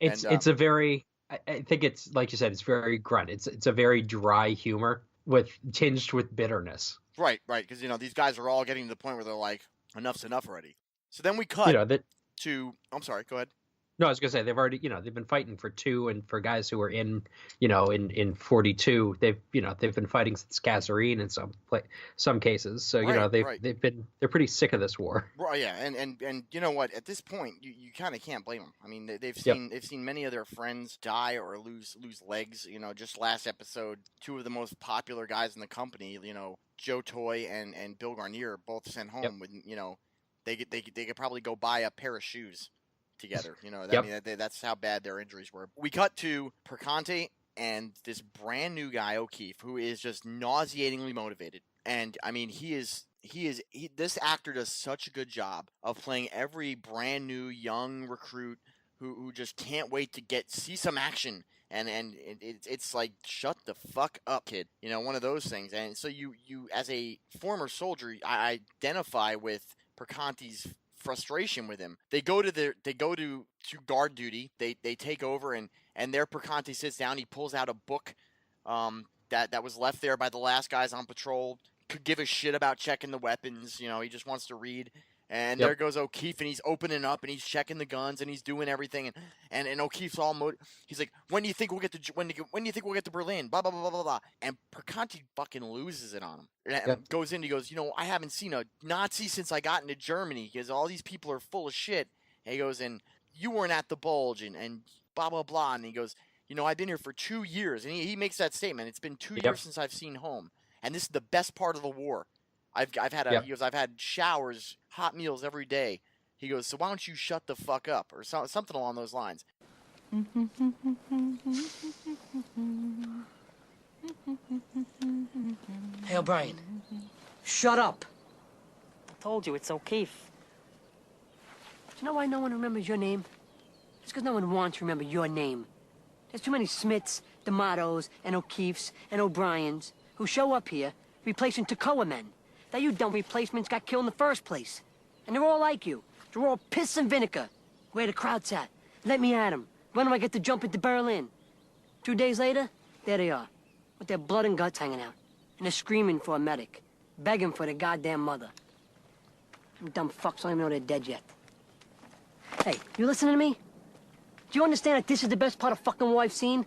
It's a very, I think it's like you said, it's very grunt. It's a very dry humor tinged with bitterness. Right, because these guys are all getting to the point where they're like, enough's enough already. So then we cut to. I'm sorry. Go ahead. No, I was gonna say they've already, they've been fighting for 2, and for guys who are in 42, they've been fighting since Kasserine in some cases. So they're pretty sick of this war. Right, yeah, and you know what? At this point, you kind of can't blame them. I mean, they've seen many of their friends die or lose legs. Just last episode, 2 of the most popular guys in the company, Joe Toy and Bill Garnier, both sent home with they could probably go buy a pair of shoes together. I mean, that's how bad their injuries were. We cut to Perconte and this brand new guy, O'Keefe, who is just nauseatingly motivated. And I mean, this actor does such a good job of playing every brand new young recruit who just can't wait to see some action. And it's like, shut the fuck up, kid. One of those things. And so you as a former soldier, I identify with Perconte's frustration with him. They go to guard duty. They take over, and there Perconte sits down. He pulls out a book that was left there by the last guys on patrol. Could give a shit about checking the weapons. He just wants to read. And there goes O'Keefe, and he's opening up, and he's checking the guns, and he's doing everything. And O'Keefe's all he's like, when do you think we'll get to when do you think we'll get to Berlin? Blah blah blah blah blah. And Perconte fucking loses it on him. And goes in. He goes, I haven't seen a Nazi since I got into Germany, because all these people are full of shit. And he goes, and you weren't at the Bulge, and blah blah blah. And he goes, I've been here for 2 years, and he makes that statement. It's been 2 years since I've seen home, and this is the best part of the war. I've had he goes, I've had showers, hot meals every day. He goes, so why don't you shut the fuck up, or something along those lines. Hey, O'Brien. Shut up. I told you, it's O'Keefe. Do you know why no one remembers your name? It's because no one wants to remember your name. There's too many Smiths, D'Amatos, and O'Keefes, and O'Briens who show up here replacing Toccoa men. That you dumb replacements got killed in the first place. And they're all like you. They're all piss and vinegar. Where the crowd's at. Let me at 'em. When do I get to jump into Berlin? 2 days later, there they are. With their blood and guts hanging out. And they're screaming for a medic. Begging for their goddamn mother. Them dumb fucks don't even know they're dead yet. Hey, you listening to me? Do you understand that this is the best part of fucking war I've seen?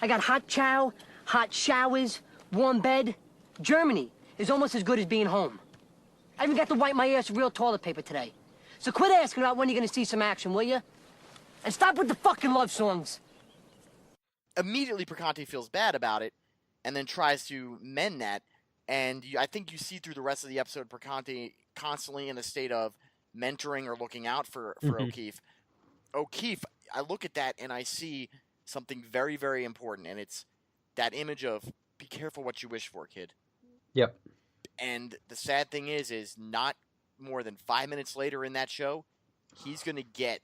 I got hot chow, hot showers, warm bed. Germany is almost as good as being home. I even got to wipe my ass with real toilet paper today. So quit asking about when you're gonna see some action, will you? And stop with the fucking love songs. Immediately, Perconte feels bad about it, and then tries to mend that. And I think you see through the rest of the episode, Perconte constantly in a state of mentoring or looking out for Mhm. O'Keefe. O'Keefe, I look at that and I see something very, very important, and it's that image of be careful what you wish for, kid. Yep. And the sad thing is not more than 5 minutes later in that show, he's gonna get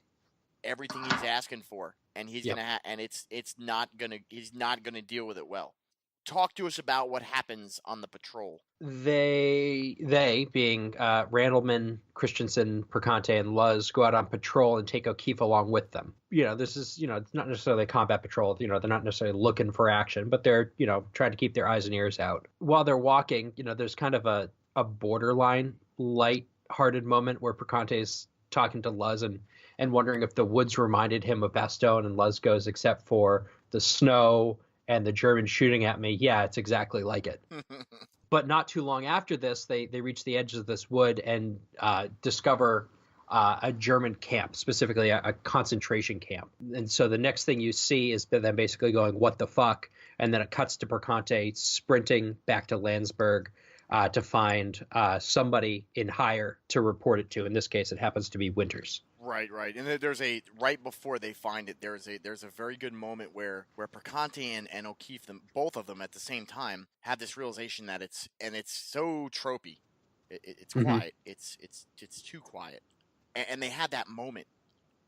everything he's asking for, and he's Yep. gonna and it's not gonna he's not gonna deal with it well. Talk to us about what happens on the patrol. They being Randleman, Christensen, Perconte, and Luz go out on patrol and take O'Keefe along with them. This is it's not necessarily a combat patrol. They're not necessarily looking for action, but they're trying to keep their eyes and ears out while they're walking. There's kind of a borderline light-hearted moment where Perconte's talking to Luz and wondering if the woods reminded him of Bastogne, and Luz goes, except for the snow and the Germans shooting at me. Yeah, it's exactly like it. But not too long after this, they reach the edge of this wood and discover a German camp, specifically a concentration camp. And so the next thing you see is them basically going, what the fuck? And then it cuts to Perconte sprinting back to Landsberg to find somebody in hire to report it to. In this case, it happens to be Winters. Right. And there's right before they find it, there's a very good moment where Perconte and O'Keefe, both of them at the same time, have this realization that it's so tropey. It's quiet. It's too quiet. And they have that moment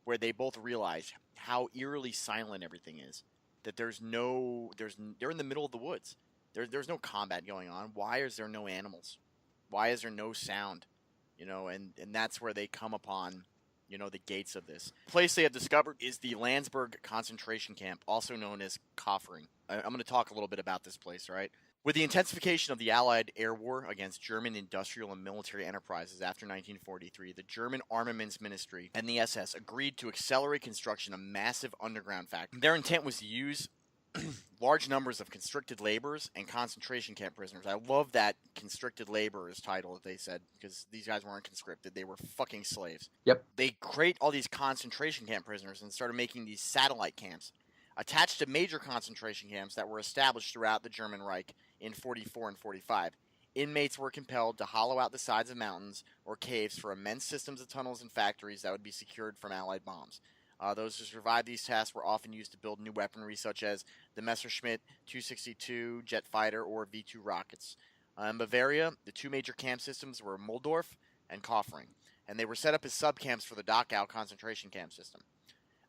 where they both realize how eerily silent everything is. That they're in the middle of the woods. There's no combat going on. Why is there no animals? Why is there no sound? And that's where they come upon the gates of this. The place they have discovered is the Landsberg concentration camp, also known as Kaufering. I'm going to talk a little bit about this place, right? With the intensification of the Allied air war against German industrial and military enterprises after 1943, the German Armaments Ministry and the SS agreed to accelerate construction of massive underground factories. Their intent was to use large numbers of constricted laborers and concentration camp prisoners. I love that constricted laborers title that they said, because these guys weren't conscripted. They were fucking slaves. Yep. They create all these concentration camp prisoners and started making these satellite camps attached to major concentration camps that were established throughout the German Reich in 44 and 45. Inmates were compelled to hollow out the sides of mountains or caves for immense systems of tunnels and factories that would be secured from Allied bombs. Those who survived these tasks were often used to build new weaponry, such as the Messerschmitt 262 jet fighter or V-2 rockets. In Bavaria, the two major camp systems were Muldorf and Kaufering, and they were set up as subcamps for the Dachau concentration camp system.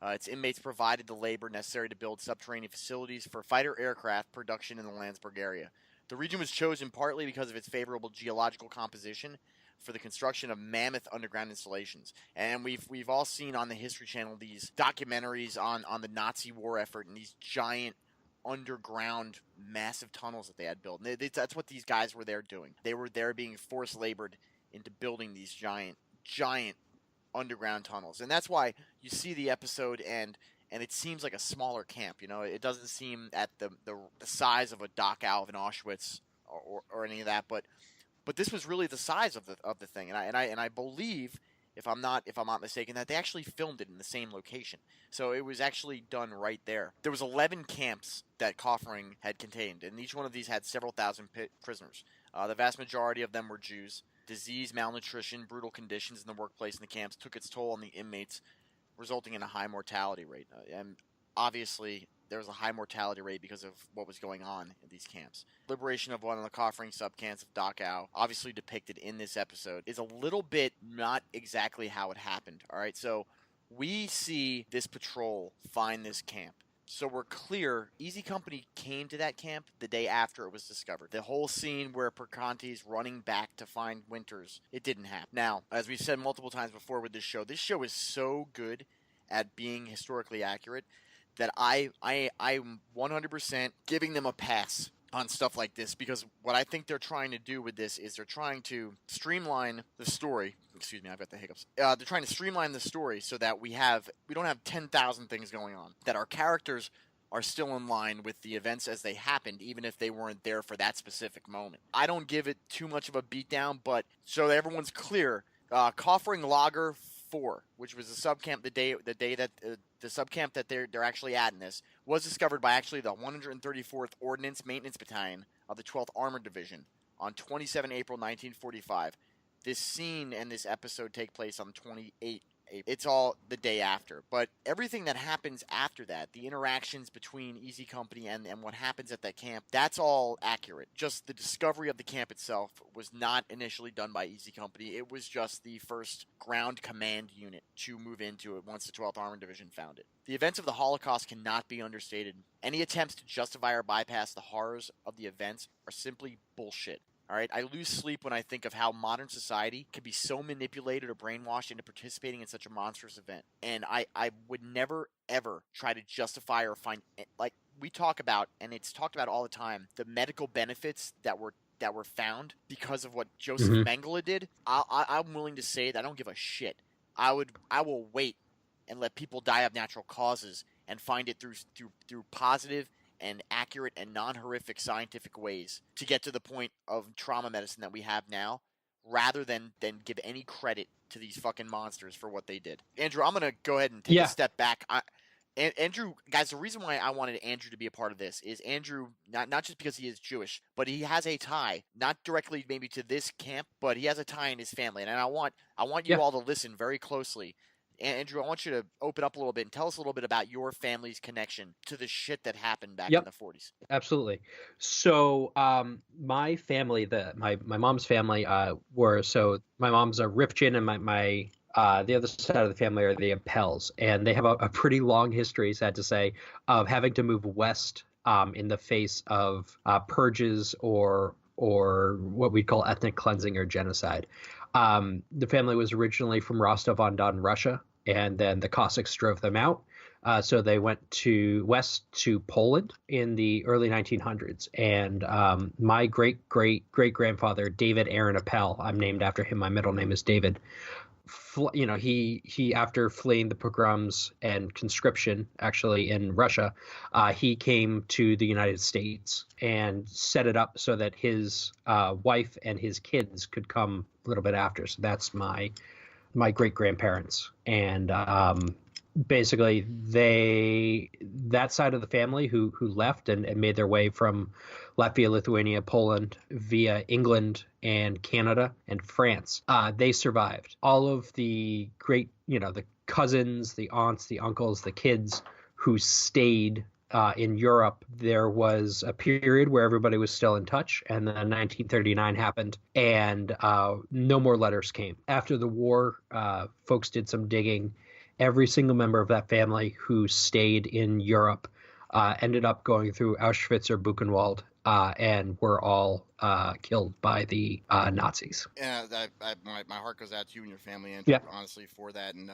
Its inmates provided the labor necessary to build subterranean facilities for fighter aircraft production in the Landsberg area. The region was chosen partly because of its favorable geological composition for the construction of mammoth underground installations. And we've all seen on the History Channel these documentaries on the Nazi war effort and these giant underground massive tunnels that they had built. And that's what these guys were there doing. They were there being forced labored into building these giant underground tunnels. And that's why you see the episode and it seems like a smaller camp. It doesn't seem at the size of a Dachau of an Auschwitz or any of that, but this was really the size of the thing, and I believe, if I'm not mistaken, that they actually filmed it in the same location. So it was actually done right there. There was 11 camps that Kaufering had contained, and each one of these had several thousand prisoners. The vast majority of them were Jews. Disease, malnutrition, brutal conditions in the workplace in the camps took its toll on the inmates, resulting in a high mortality rate. And obviously, there was a high mortality rate because of what was going on in these camps. Liberation of one of the Kaufering subcamps of Dachau, obviously depicted in this episode, is a little bit not exactly how it happened. All right, so we see this patrol find this camp. So we're clear, Easy Company came to that camp the day after it was discovered. The whole scene where Perconte's running back to find Winters, it didn't happen. Now, as we've said multiple times before with this show is so good at being historically accurate that I'm 100% giving them a pass on stuff like this, because what I think they're trying to do with this is they're trying to streamline the story. Excuse me, I've got the hiccups. They're trying to streamline the story so that we don't have 10,000 things going on, that our characters are still in line with the events as they happened, even if they weren't there for that specific moment. I don't give it too much of a beatdown, but so that everyone's clear, Kaufering Lager 4, which was the subcamp the day that the subcamp that they're actually at in this, was discovered by actually the 134th Ordnance Maintenance Battalion of the 12th Armored Division on 27 April 1945. this scene and this episode take place on 28 April. It's all the day after. But everything that happens after that, the interactions between Easy Company and what happens at that camp, that's all accurate. Just the discovery of the camp itself was not initially done by Easy Company. It was just the first ground command unit to move into it once the 12th Armored Division found it. The events of the Holocaust cannot be understated. Any attempts to justify or bypass the horrors of the events are simply bullshit. All right, I lose sleep when I think of how modern society can be so manipulated or brainwashed into participating in such a monstrous event. And I would never, ever try to justify or find, like we talk about, and it's talked about all the time, the medical benefits that were found because of what Joseph Mengele did. I'm willing to say that I don't give a shit. I will wait and let people die of natural causes and find it through positive and accurate and non-horrific scientific ways to get to the point of trauma medicine that we have now, rather than give any credit to these fucking monsters for what they did. Andrew, I'm going to go ahead and take a step back. Andrew, guys, the reason why I wanted Andrew to be a part of this is Andrew, not just because he is Jewish, but he has a tie, not directly maybe to this camp, but he has a tie in his family. And I want you all to listen very closely. Andrew, I want you to open up a little bit and tell us a little bit about your family's connection to the shit that happened back in the 40s. Absolutely. So my family, my mom's family my mom's a Rifchen, and my the other side of the family are the Appels, and they have a pretty long history, sad to say, of having to move west in the face of purges or what we call ethnic cleansing or genocide. The family was originally from Rostov-on-Don, Russia, and then the Cossacks drove them out. So they went west to Poland in the early 1900s. And my great-great-great-grandfather, David Aaron Appel, I'm named after him. My middle name is David. He after fleeing the pogroms and conscription actually in Russia, he came to the United States and set it up so that his wife and his kids could come a little bit after. So that's my great grandparents, and basically that side of the family who left and made their way from Latvia, Lithuania, Poland via England and Canada and France, they survived. All of the great, the cousins, the aunts, the uncles, the kids who stayed in Europe, there was a period where everybody was still in touch, and then 1939 happened, and no more letters came. After the war, folks did some digging. Every single member of that family who stayed in Europe ended up going through Auschwitz or Buchenwald, and were all killed by the Nazis. Yeah, my heart goes out to you and your family, Andrew, honestly, for that. And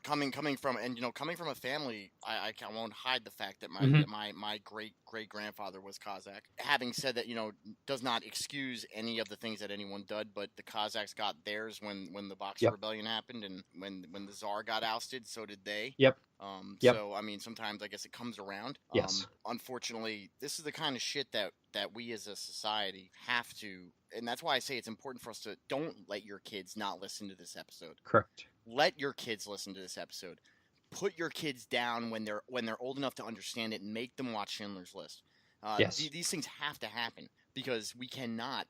coming from a family, I won't hide the fact that my great grandfather was Kazakh. Having said that, does not excuse any of the things that anyone did, but the Kazakhs got theirs when the Boxer Rebellion happened, and when the Tsar got ousted, so did they. So I mean, sometimes I guess it comes around. Unfortunately, this is the kind of shit that we as a society have to, and that's why I say it's important for us to don't let your kids not listen to this episode. Correct. Let your kids listen to this episode. Put your kids down when they're old enough to understand it, and make them watch Schindler's List. These things have to happen, because we cannot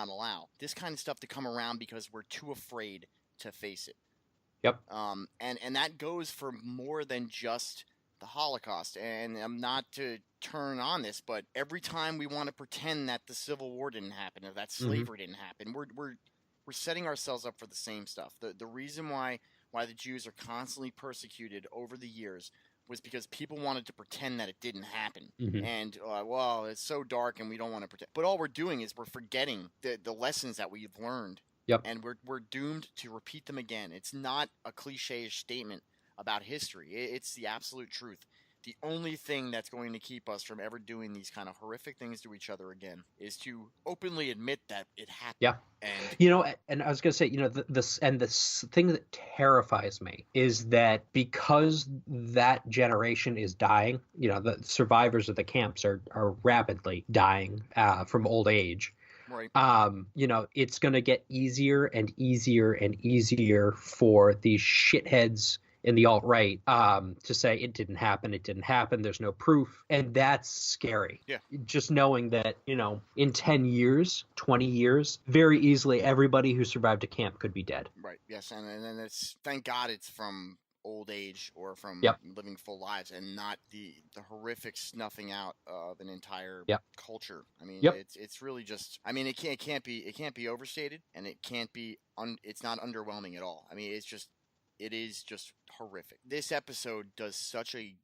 allow this kind of stuff to come around because we're too afraid to face it. And that goes for more than just the Holocaust. And I'm not to turn on this, but every time we want to pretend that the Civil War didn't happen, or that slavery didn't happen, we're setting ourselves up for the same stuff. The reason why the Jews are constantly persecuted over the years was because people wanted to pretend that it didn't happen. And, well, it's so dark and we don't want to pretend. But all we're doing is we're forgetting the lessons that we've learned. And we're doomed to repeat them again. It's not a cliche-ish statement about history. It's the absolute truth. The only thing that's going to keep us from ever doing these kind of horrific things to each other again is to openly admit that it happened. And and I was going to say, the thing that terrifies me is that because that generation is dying, the survivors of the camps are rapidly dying from old age. It's going to get easier and easier and easier for these shitheads in the alt-right to say it didn't happen, there's no proof, and that's scary. Yeah. Just knowing that, in 10 years, 20 years, very easily everybody who survived a camp could be dead. Right. Yes, and then it's, thank God it's from old age or from Yep. living full lives, and not the horrific snuffing out of an entire Yep. culture. I mean, Yep. it's really just, I mean, it can't be overstated, and it can't be it's not underwhelming at all. I mean, it is just horrific. This episode does such a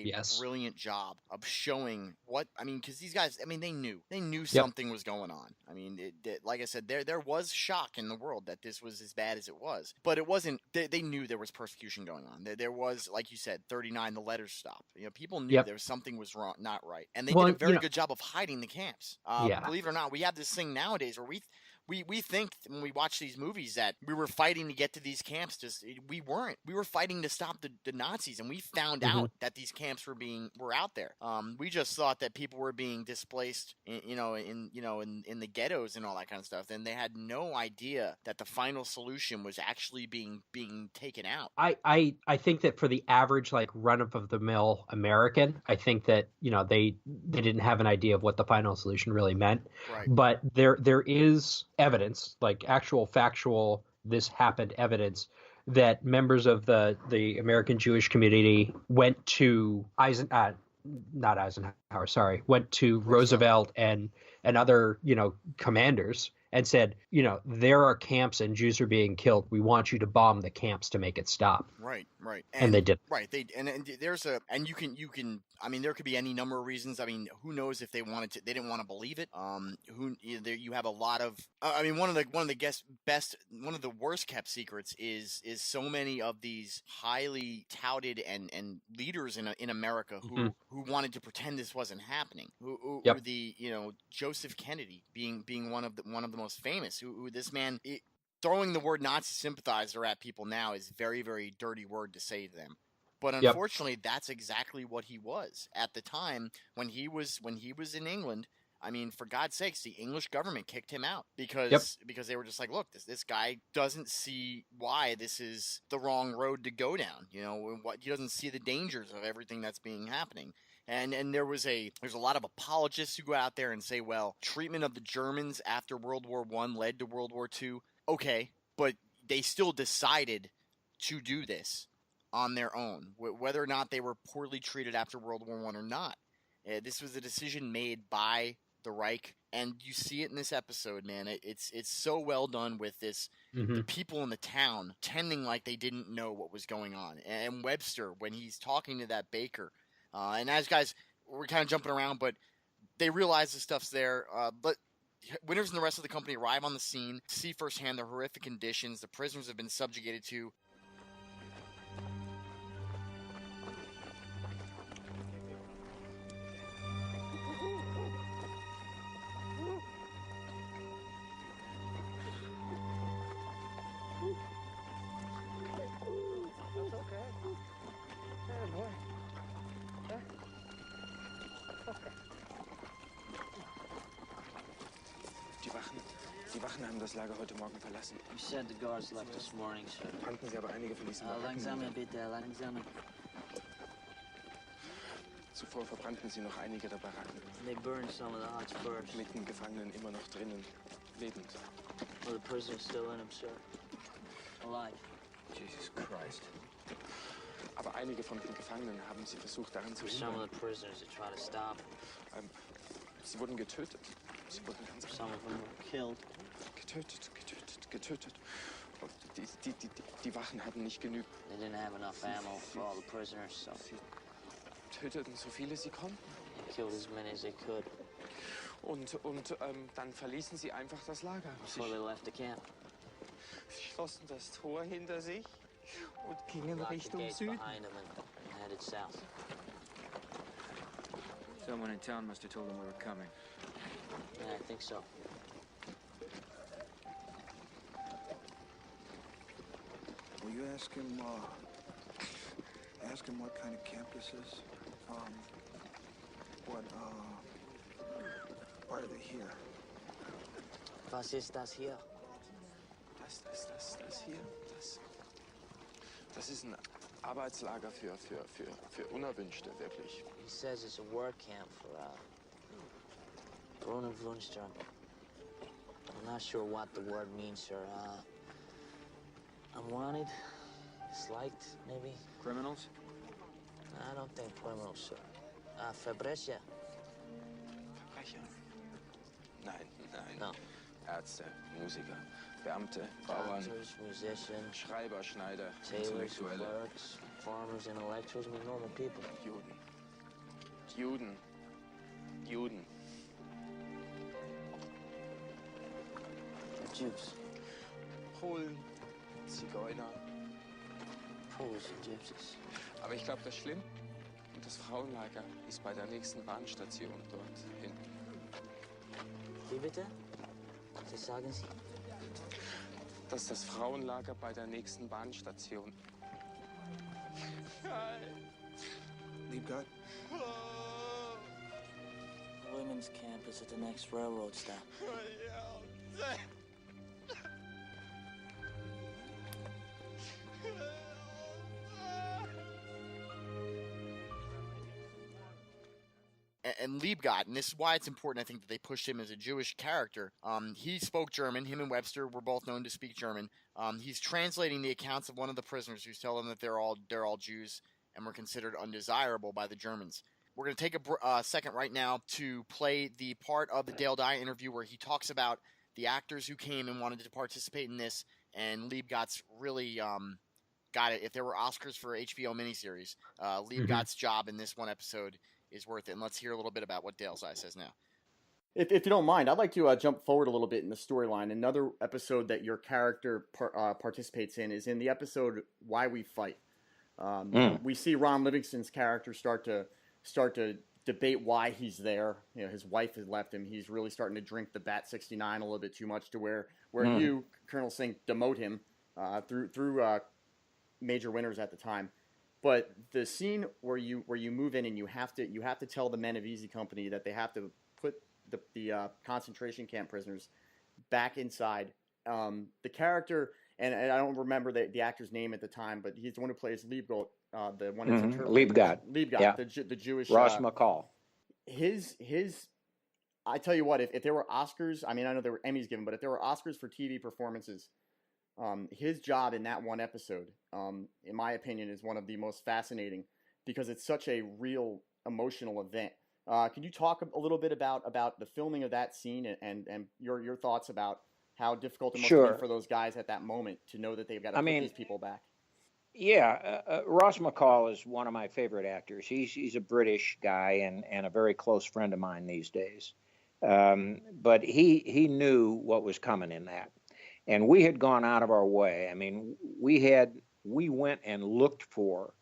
Yes. brilliant job of showing what, I mean, because these guys, I mean, they knew Yep. something was going on. I mean, like I said, there was shock in the world that this was as bad as it was, but it wasn't. They knew there was persecution going on. There was, like you said, 39. The letters stopped. People knew Yep. there was something was wrong, not right, and they Well, did a very good job of hiding the camps. Yeah. Believe it or not, we have this thing nowadays where we think when we watch these movies that we were fighting to get to these camps. We weren't. We were fighting to stop the Nazis, and we found out that these camps were out there. We just thought that people were being displaced, in the ghettos and all that kind of stuff. And they had no idea that the final solution was actually being taken out. I think that for the average, like, run-of-the-mill American, I think that they didn't have an idea of what the final solution really meant. Right. But there is evidence, like actual factual this happened evidence, that members of the American Jewish community went to Roosevelt and other commanders and said, there are camps and Jews are being killed. We want you to bomb the camps to make it stop. Right. And they did. Right. I mean, there could be any number of reasons. I mean, who knows if they didn't want to believe it. You have a lot of, I mean, one of the worst kept secrets is so many of these highly touted and leaders in America who wanted to pretend this wasn't happening. Joseph Kennedy being one of the most famous, who this man, throwing the word Nazi sympathizer at people now is very, very dirty word to say to them. But unfortunately, that's exactly what he was at the time when he was in England. I mean, for God's sakes, the English government kicked him out because they were just like, look, this guy doesn't see why this is the wrong road to go down. He doesn't see the dangers of everything that's happening. And there's a lot of apologists who go out there and say, well, treatment of the Germans after World War I led to World War II. Okay, but they still decided to do this on their own, whether or not they were poorly treated after World War I or not. This was a decision made by the Reich, and you see it in this episode, man. It's so well done with this. The people in the town pretending like they didn't know what was going on. And Webster, when he's talking to that baker, and as guys, we're kind of jumping around, but they realize the stuff's there. But Winters and the rest of the company arrive on the scene, see firsthand the horrific conditions the prisoners have been subjugated to. Die Wachen haben das Lager heute Morgen verlassen. You said the guards left this morning, sir. Fanden Sie aber einige von diesen Baracken. Langsam bitte, langsam. Zuvor verbrannten sie noch einige der Baracken. They burned some of the huts first. Mit den Gefangenen immer noch drinnen, lebend. Well, the prisoners still in them, sir. Alive. Jesus Christ. Aber einige von den Gefangenen haben sie versucht, daran zu Some hindern. of the prisoners that try to stop. Sie wurden getötet. Sie wurden ganz Some of them were killed. Getötet. Und die Wachen hatten nicht genügend. They didn't have enough ammo for all the prisoners, so Sie töteten so viele sie konnten. they killed as many as they could Und dann verließen sie einfach das Lager. before they left the camp. Sie schlossen das Tor hinter sich und gingen Locked the Richtung gates Süden. behind them and headed south. Someone in town must have told them we were coming. Yeah, I think so. Will you ask him what kind of camp this is? Why are they here? Was ist das hier? Das hier, das ist ein Arbeitslager für Unerwünschte, wirklich. He says it's a work camp for unerwünschte. I'm not sure what the word means, sir. Unwanted, disliked, maybe? Criminals? I don't think criminals, sir. Verbrecher. Verbrecher? Nein. No. Ärzte, Musiker, Beamte, Bauern, Doctors, musicians, Schreiber, Schneider, tailors, Intellektuelle, clerks, farmers, intellectuals, I mean normal people. Juden. They're Jews. Polen, Zigeuner. Poles and gypsies. Aber ich glaube, das ist schlimm. Und das Frauenlager ist bei der nächsten Bahnstation dort hinten. Wie bitte? Was sagen Sie? Das ist das Frauenlager bei der nächsten Bahnstation. Liebgott? The women's camp is at the next railroad stop. And Liebgott, and this is why it's important, I think, that they pushed him as a Jewish character. He spoke German. Him and Webster were both known to speak German. He's translating the accounts of one of the prisoners who's telling them that they're all Jews and were considered undesirable by the Germans. We're going to take a second right now to play the part of the Dale Dye interview where he talks about the actors who came and wanted to participate in this, and Liebgott's really got it. If there were Oscars for HBO miniseries, Liebgott's job in this one episode is worth it. And let's hear a little bit about what Dale Dye says now. If you don't mind, I'd like to jump forward a little bit in the storyline. Another episode that your character participates in is in the episode Why We Fight. We see Ron Livingston's character start to debate why he's there. You know, his wife has left him. He's really starting to drink the Bat 69 a little bit too much to where you, Colonel Singh, demote him through major winners at the time. But the scene where you move in and you have to tell the men of Easy Company that they have to put the concentration camp prisoners back inside. The character, and I don't remember the actor's name at the time, but he's the one who plays Liebgott, the one that's Liebgott, yeah. the Jewish Ross McCall. His I tell you what, if there were Oscars, I mean, I know there were Emmys given, but if there were Oscars for TV performances, his job in that one episode, in my opinion, is one of the most fascinating because it's such a real emotional event. Can you talk a little bit about the filming of that scene and your thoughts about how difficult it must have been for those guys at that moment to know that they've got to put these people back? Yeah, Ross McCall is one of my favorite actors. He's a British guy and a very close friend of mine these days. But he knew what was coming in that. And we had gone out of our way. I mean, we went and looked for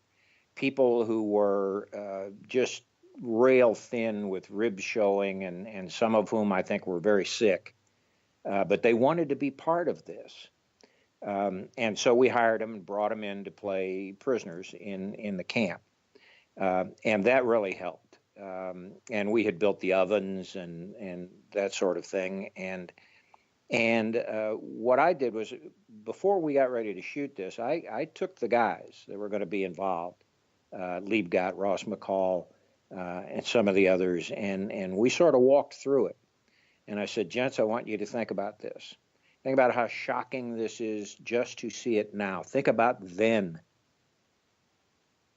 people who were just rail thin with ribs showing and some of whom I think were very sick. But they wanted to be part of this. And so we hired them and brought them in to play prisoners in the camp. And that really helped. And we had built the ovens and that sort of thing. And what I did was, before we got ready to shoot this, I took the guys that were going to be involved, Liebgott, Ross McCall, and some of the others, and we sort of walked through it. And I said, gents, I want you to think about this. Think about how shocking this is just to see it now. Think about then,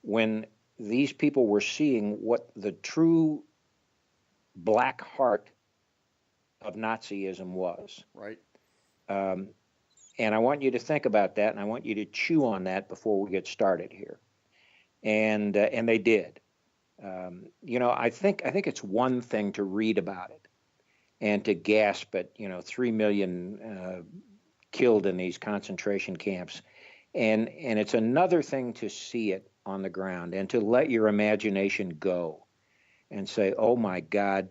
when these people were seeing what the true black heart of Nazism was. Right. And I want you to think about that, and I want you to chew on that before we get started here. And they did. I think it's one thing to read about it and to gasp at 3 million killed in these concentration camps, and it's another thing to see it on the ground and to let your imagination go and say, oh my God,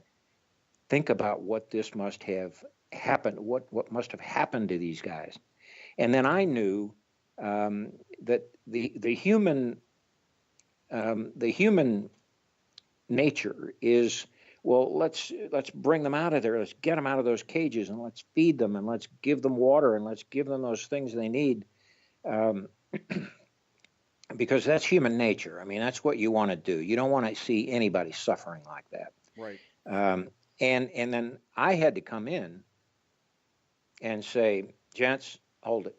think about what this must have happened, what must have happened to these guys. And then I knew that the human nature is, well, let's bring them out of there. Let's get them out of those cages and let's feed them and let's give them water and let's give them those things they need. because that's human nature. I mean, that's what you want to do. You don't want to see anybody suffering like that. Right. And then I had to come in and say, gents, hold it.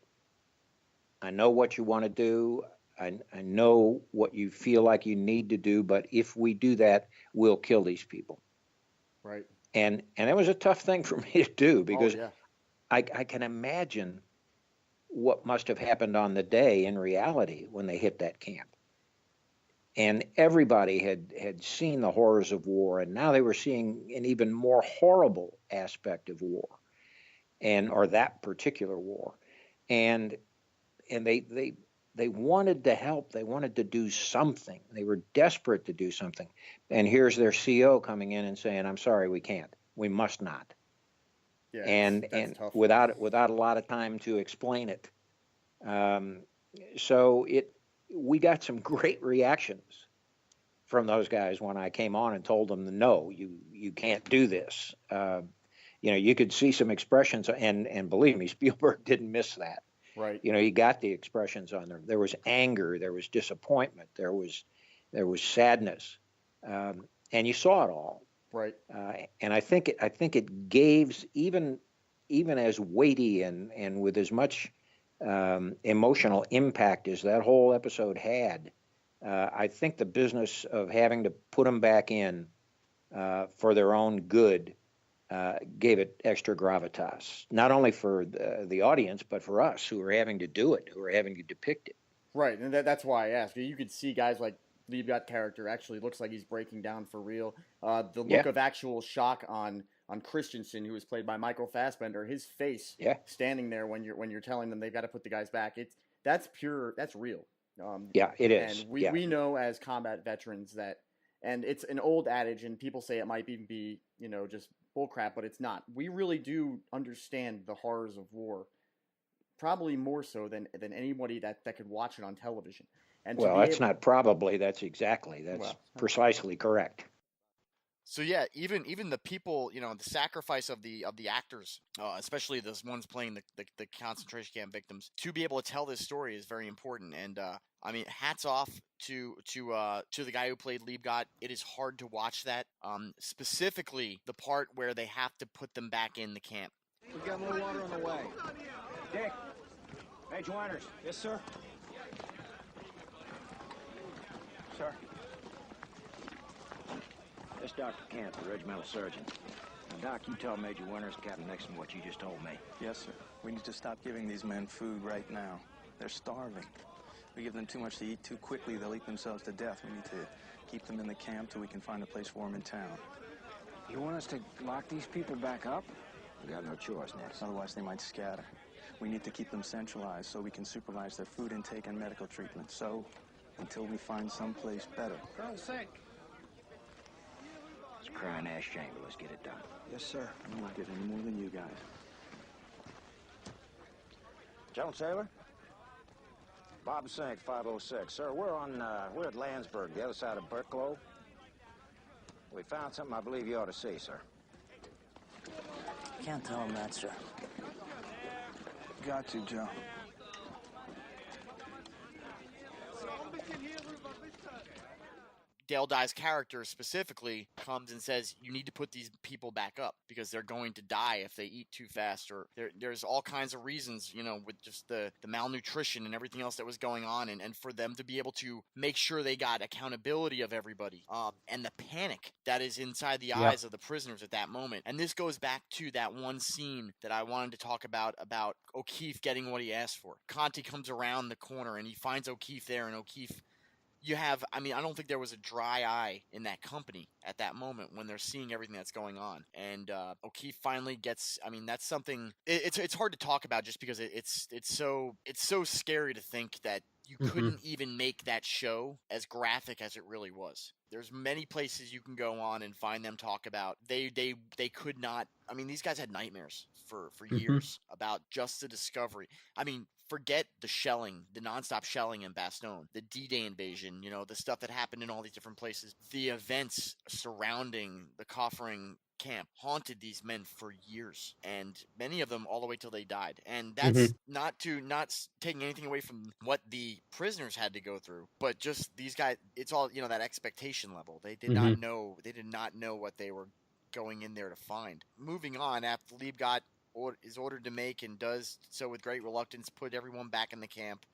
I know what you want to do. I know what you feel like you need to do, but if we do that, we'll kill these people. Right. And it was a tough thing for me to do because yeah. I can imagine what must have happened on the day in reality when they hit that camp. And everybody had seen the horrors of war, and now they were seeing an even more horrible aspect of war, or that particular war. And they wanted to help. They wanted to do something. They were desperate to do something. And here's their CO coming in and saying, "I'm sorry, we can't. We must not." Yeah, and tough. without a lot of time to explain it. So we got some great reactions from those guys when I came on and told them, no, you can't do this. You could see some expressions, and believe me, Spielberg didn't miss that. Right. You got the expressions on there. There was anger, there was disappointment, there was sadness, and you saw it all. Right. And I think it gave even as weighty and with as much emotional impact as that whole episode had. I think the business of having to put them back in for their own good gave it extra gravitas, not only for the audience, but for us who were having to do it, who were having to depict it. Right, and that's why I asked. You could see guys like Liebgott character actually looks like he's breaking down for real. The look of actual shock on Christensen, who was played by Michael Fassbender, his face standing there when you're telling them they've got to put the guys back. That's real. It is. And we know as combat veterans that, and it's an old adage, and people say it might even be just bullcrap, but it's not. We really do understand the horrors of war, probably more so than anybody that could watch it on television. And that's not probably. That's exactly. That's precisely correct. So yeah, even the people, the sacrifice of the actors, especially those ones playing the concentration camp victims, to be able to tell this story is very important. And I mean, hats off to the guy who played Liebgott. It is hard to watch that, specifically the part where they have to put them back in the camp. We got more water on the way. Dick, Major Winters. Yes, sir. Sir. This is Dr. Kent, the regimental surgeon. Now, Doc, you tell Major Winters, Captain Nixon, what you just told me. Yes, sir. We need to stop giving these men food right now. They're starving. We give them too much to eat too quickly, they'll eat themselves to death. We need to keep them in the camp till we can find a place for them in town. You want us to lock these people back up? We got no choice, Nixon. Otherwise, they might scatter. We need to keep them centralized so we can supervise their food intake and medical treatment. So, until we find someplace better. Colonel Sink. It's a crying ass chamber. Let's get it done. Yes, sir. I won't get any more than you guys. Jones Sailor? Bob Sink, 506. Sir, we're at Landsberg, the other side of Burklow. We found something I believe you ought to see, sir. Can't tell him that, sir. Got you, Joe. Dale Dye's character specifically comes and says, you need to put these people back up because they're going to die if they eat too fast, or there's all kinds of reasons, with just the malnutrition and everything else that was going on, and for them to be able to make sure they got accountability of everybody, and the panic that is inside the eyes of the prisoners at that moment. And this goes back to that one scene that I wanted to talk about O'Keefe getting what he asked for. Conti comes around the corner and he finds O'Keefe there, and O'Keefe, I don't think there was a dry eye in that company at that moment when they're seeing everything that's going on. And O'Keefe finally gets, that's something, it's hard to talk about just because it's so scary to think that you couldn't even make that show as graphic as it really was. There's many places you can go on and find them talk about, they could not, these guys had nightmares for years about just the discovery. Forget the shelling, the nonstop shelling in Bastogne, the D-Day invasion, the stuff that happened in all these different places, the events surrounding the Kaufering camp haunted these men for years, and many of them all the way till they died. And that's not taking anything away from what the prisoners had to go through, but just these guys, it's all, that expectation level. They did not know what they were going in there to find. Moving on, after Liebgott is ordered to make, and does so with great reluctance, put everyone back in the camp,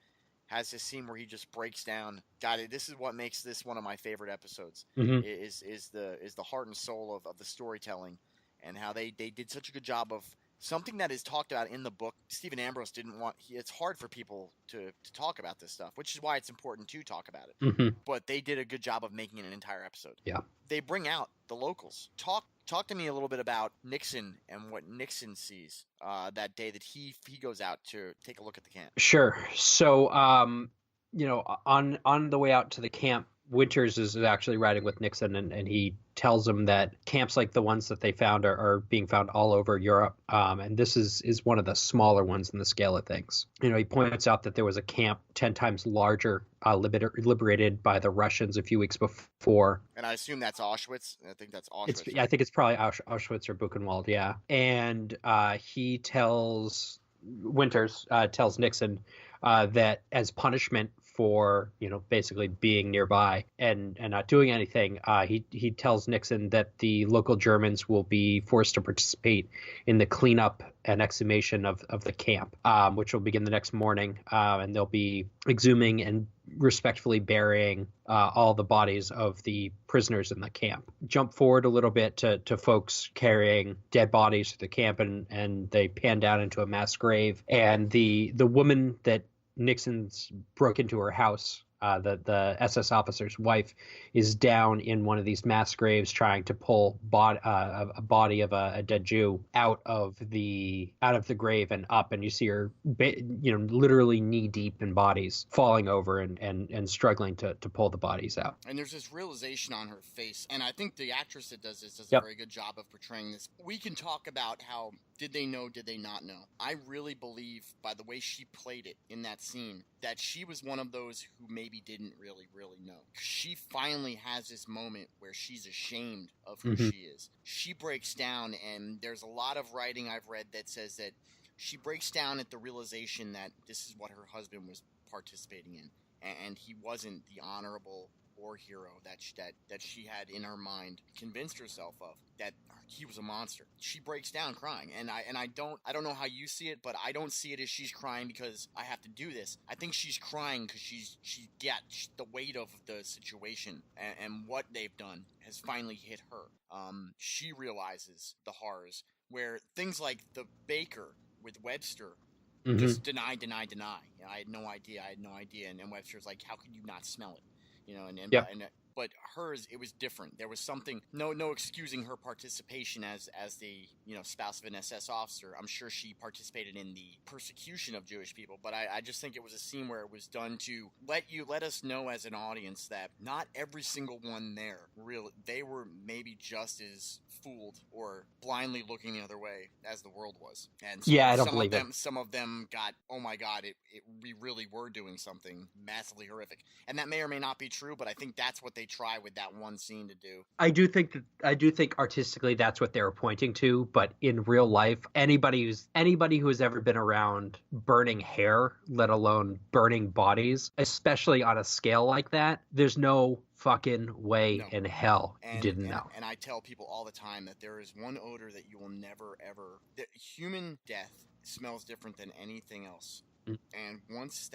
has this scene where he just breaks down. This is what makes this one of my favorite episodes. Is the heart and soul of the storytelling, and how they did such a good job of something that is talked about in the book. Stephen Ambrose didn't want. It's hard for people to talk about this stuff, which is why it's important to talk about it. But they did a good job of making it an entire episode. Yeah, they bring out the locals. Talk to me a little bit about Nixon and what Nixon sees that day that he goes out to take a look at the camp. Sure. So, on the way out to the camp, Winters is actually riding with Nixon, and he tells him that camps like the ones that they found are being found all over Europe. And this is one of the smaller ones in the scale of things. He points out that there was a camp 10 times larger, liberated by the Russians a few weeks before. And I assume that's Auschwitz. I think that's Auschwitz. I think it's probably Auschwitz or Buchenwald, yeah. And he tells Nixon that as punishment for basically being nearby and not doing anything, he tells Nixon that the local Germans will be forced to participate in the cleanup and exhumation of the camp, which will begin the next morning, and they'll be exhuming and respectfully burying all the bodies of the prisoners in the camp. Jump forward a little bit to folks carrying dead bodies to the camp, and they pan down into a mass grave, and the woman that Nixon's broke into her house, the SS officer's wife, is down in one of these mass graves trying to pull a body of a dead Jew out of the grave and up, and you see her literally knee deep in bodies, falling over and struggling to pull the bodies out. And there's this realization on her face, and I think the actress that does this does a very good job of portraying this. We can talk about how did they know, did they not know? I really believe, by the way she played it in that scene, that she was one of those who maybe didn't really know. She finally has this moment where she's ashamed of who she is. She breaks down, and there's a lot of writing I've read that says that she breaks down at the realization that this is what her husband was participating in, and he wasn't the honorable war hero that she had in her mind convinced herself of, that he was a monster. She breaks down crying, and I don't know how you see it, but I don't see it as she's crying because I have to do this. I think she's crying because she gets the weight of the situation, and what they've done has finally hit her. She realizes the horrors, where things like the baker with Webster just deny. I had no idea. And Webster's like, how could you not smell it? But hers, it was different. There was something, no excusing her participation as the spouse of an SS officer. I'm sure she participated in the persecution of Jewish people, but I just think it was a scene where it was done to let us know as an audience that not every single one there they were maybe just as fooled or blindly looking the other way as the world was. And I don't believe it. Some of them got, oh my God, we really were doing something massively horrific, and that may or may not be true, but I think that's what they try with that one scene to do. I do think artistically that's what they were pointing to, but in real life, anybody who has ever been around burning hair, let alone burning bodies, especially on a scale like that, there's no fucking way in hell you didn't know. And I tell people all the time that there is one odor that you will never ever. That human death smells different than anything else. And once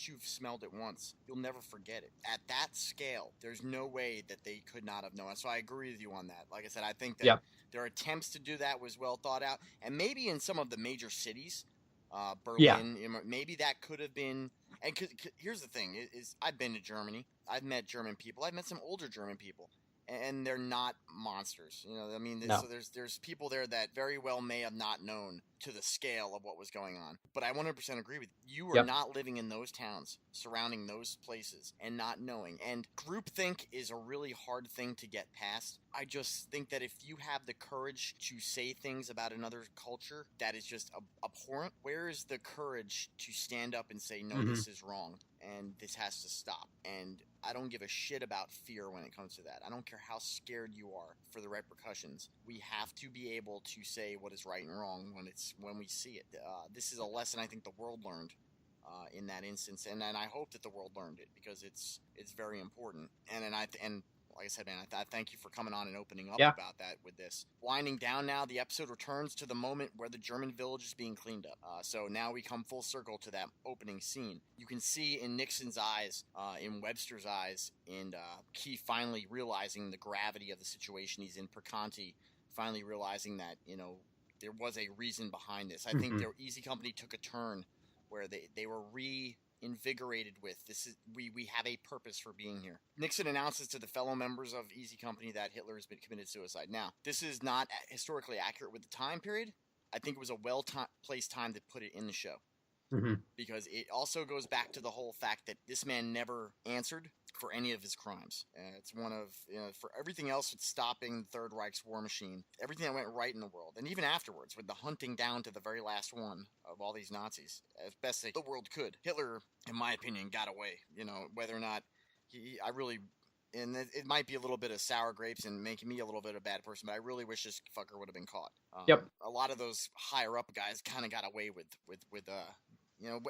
you've smelled it once, you'll never forget it. At that scale, there's no way that they could not have known. So I agree with you on that. Like I said, I think that their attempts to do that was well thought out. And maybe in some of the major cities, Berlin, maybe that could have been. And here's the thing: is I've been to Germany. I've met German people. I've met some older German people. And they're not monsters, So there's people there that very well may have not known to the scale of what was going on. But I 100% agree with you. You are not living in those towns surrounding those places and not knowing. And groupthink is a really hard thing to get past. I just think that if you have the courage to say things about another culture that is just abhorrent, where is the courage to stand up and say, no, this is wrong and this has to stop? And I don't give a shit about fear when it comes to that. I don't care how scared you are for the repercussions. We have to be able to say what is right and wrong when we see it. This is a lesson I think the world learned in that instance, and I hope that the world learned it, because it's very important. And like I said, man, I thank you for coming on and opening up about that with this. Winding down now, the episode returns to the moment where the German village is being cleaned up. So now we come full circle to that opening scene. You can see in Nixon's eyes, in Webster's eyes, and Key finally realizing the gravity of the situation he's in, Perconti finally realizing that, there was a reason behind this. I think their Easy Company took a turn where they were reinvigorated with this. We have a purpose for being here. Nixon announces to the fellow members of Easy Company that Hitler has been committed suicide. Now, this is not historically accurate with the time period. I think it was a well-placed time to put it in the show. Because it also goes back to the whole fact that this man never answered for any of his crimes. It's one of, for everything else with stopping the Third Reich's war machine, everything that went right in the world, and even afterwards with the hunting down to the very last one of all these Nazis, as best the world could. Hitler, in my opinion, got away. Whether or not and it might be a little bit of sour grapes and making me a little bit of a bad person, but I really wish this fucker would have been caught. A lot of those higher up guys kind of got away with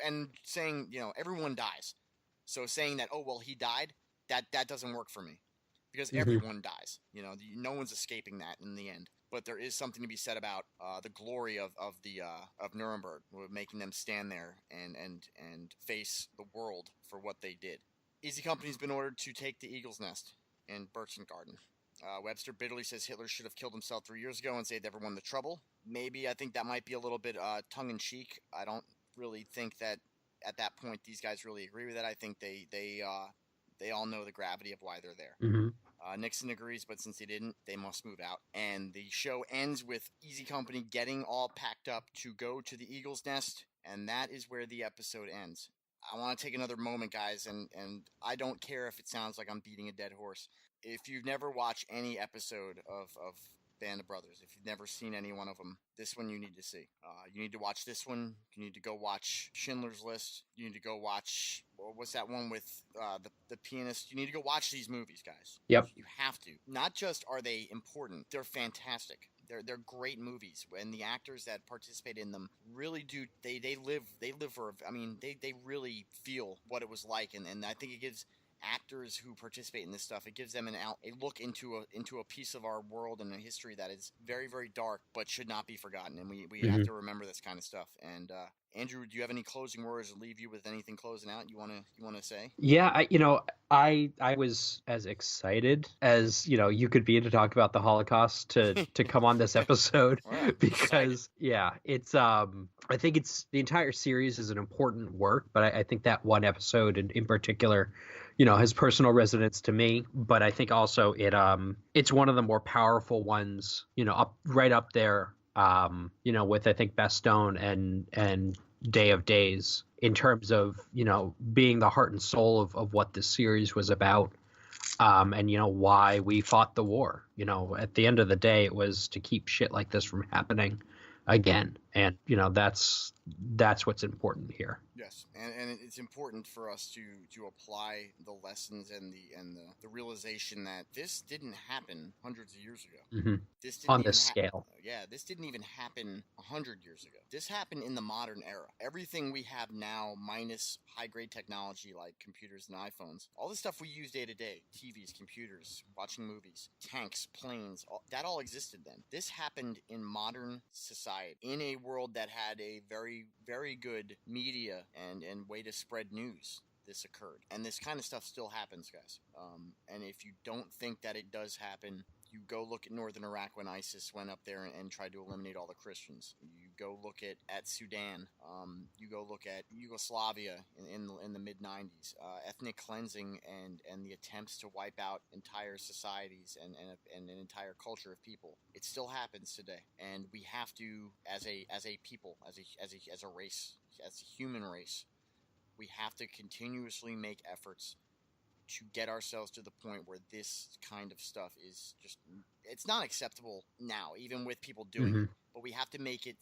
and saying, everyone dies. So saying that, oh, well, he died, that doesn't work for me, because everyone dies. No one's escaping that in the end. But there is something to be said about the glory of Nuremberg, making them stand there and face the world for what they did. Easy Company's been ordered to take the Eagle's Nest in Berchtesgaden Garden. Webster bitterly says Hitler should have killed himself 3 years ago and saved everyone the trouble. Maybe I think that might be a little bit tongue-in-cheek. I don't really think that at that point these guys really agree with that. I think they all know the gravity of why they're there. Nixon agrees, but since he didn't, they must move out. And the show ends with Easy Company getting all packed up to go to the Eagle's Nest, and that is where the episode ends. I want to take another moment, guys, and I don't care if it sounds like I'm beating a dead horse. If you've never watched any episode of Band of Brothers, if you've never seen any one of them, this one you need to see. You need to watch this one. You need to go watch Schindler's List. You need to go watch, what's that one with the pianist? You need to go watch these movies, guys. Yep. You have to. Not just are they important, they're fantastic. They're great movies, and the actors that participate in them really do. They live for. I mean, they really feel what it was like, and I think it gives actors who participate in this stuff, it gives them a look into a piece of our world and a history that is very, very dark, but should not be forgotten. And we have to remember this kind of stuff. And Andrew, do you have any closing words, or leave you with anything closing out you want to say? Yeah, I was as excited as you could be to talk about the Holocaust to come on this episode because it's I think it's the entire series is an important work, but I think that one episode in particular, has personal resonance to me. But I think also it's one of the more powerful ones, right up there. With I think Bastogne and Day of Days in terms of being the heart and soul of what this series was about, and why we fought the war. At the end of the day, it was to keep shit like this from happening again, and that's what's important here. Yes, and it's important for us to apply the lessons and the realization that this didn't happen hundreds of years ago. This didn't on this scale. This didn't even happen 100 years ago. This happened in the modern era. Everything we have now, minus high-grade technology like computers and iPhones, all the stuff we use day to day, TVs, computers, watching movies, tanks, planes, that all existed then. This happened in modern society, in a world that had a very, very good media and way to spread news. This occurred, and this kind of stuff still happens, guys. And if you don't think that it does happen, you go look at northern Iraq when ISIS went up there and tried to eliminate all the Christians. You go look at Sudan. You go look at Yugoslavia in the mid-90s. Ethnic cleansing and the attempts to wipe out entire societies and an entire culture of people. It still happens today, and we have to, as a people, as a race, as a human race, we have to continuously make efforts to get ourselves to the point where this kind of stuff is just, it's not acceptable now, even with people doing it, but we have to make it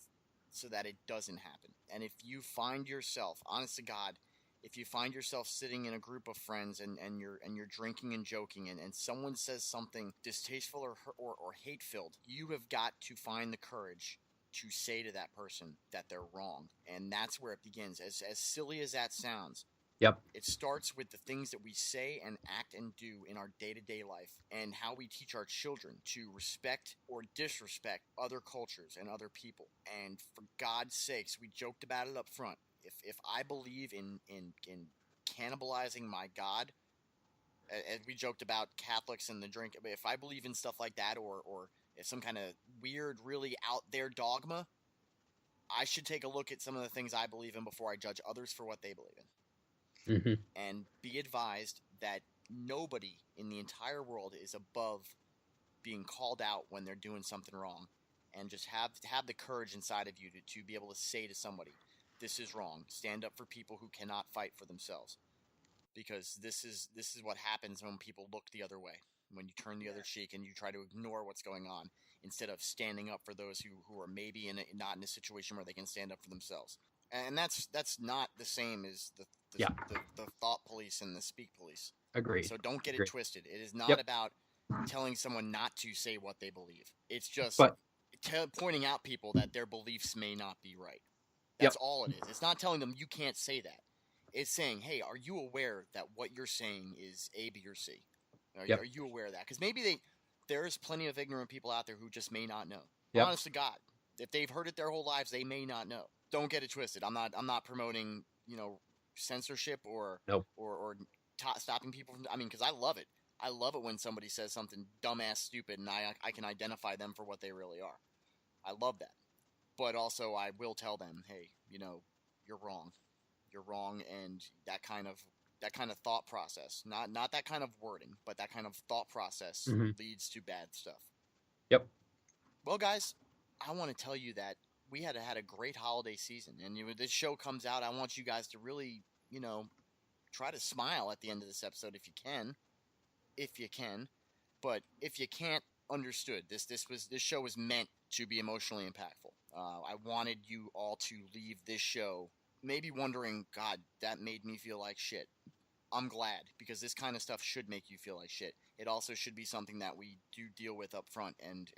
so that it doesn't happen. And if you find yourself, honest to God, if you find yourself sitting in a group of friends and you're drinking and joking and someone says something distasteful or hate-filled, you have got to find the courage to say to that person that they're wrong. And that's where it begins. As silly as that sounds, Yep. it starts with the things that we say and act and do in our day-to-day life and how we teach our children to respect or disrespect other cultures and other people. And for God's sakes, we joked about it up front. If I believe in cannibalizing my God, as we joked about Catholics and the drink, if I believe in stuff like that or if some kind of weird, really out there dogma, I should take a look at some of the things I believe in before I judge others for what they believe in. Mm-hmm. And be advised that nobody in the entire world is above being called out when they're doing something wrong. And just have the courage inside of you to be able to say to somebody, this is wrong. Stand up for people who cannot fight for themselves. Because this is what happens when people look the other way. When you turn the other cheek and you try to ignore what's going on instead of standing up for those who are maybe not in a situation where they can stand up for themselves. And that's not the same as the thought police and the speak police. Agreed. So don't get Agreed. it twisted. It is not about telling someone not to say what they believe. It's just pointing out people that their beliefs may not be right. That's all it is. It's not telling them you can't say that. It's saying, hey, are you aware that what you're saying is A, B, or C? Are you aware of that? Because maybe there's plenty of ignorant people out there who just may not know. Honest to God, if they've heard it their whole lives, they may not know. Don't get it twisted. I'm not promoting censorship or stopping people from. I mean, because I love it. I love it when somebody says something dumbass stupid and I can identify them for what they really are. I love that. But also, I will tell them, hey, you're wrong. You're wrong, and that kind of thought process, not that kind of wording, but that kind of thought process leads to bad stuff. Yep. Well, guys, I want to tell you that we had a great holiday season, and this show comes out. I want you guys to really, try to smile at the end of this episode if you can. But if you can't, understood. This show was meant to be emotionally impactful. I wanted you all to leave this show maybe wondering, God, that made me feel like shit. I'm glad, because this kind of stuff should make you feel like shit. It also should be something that we do deal with up front and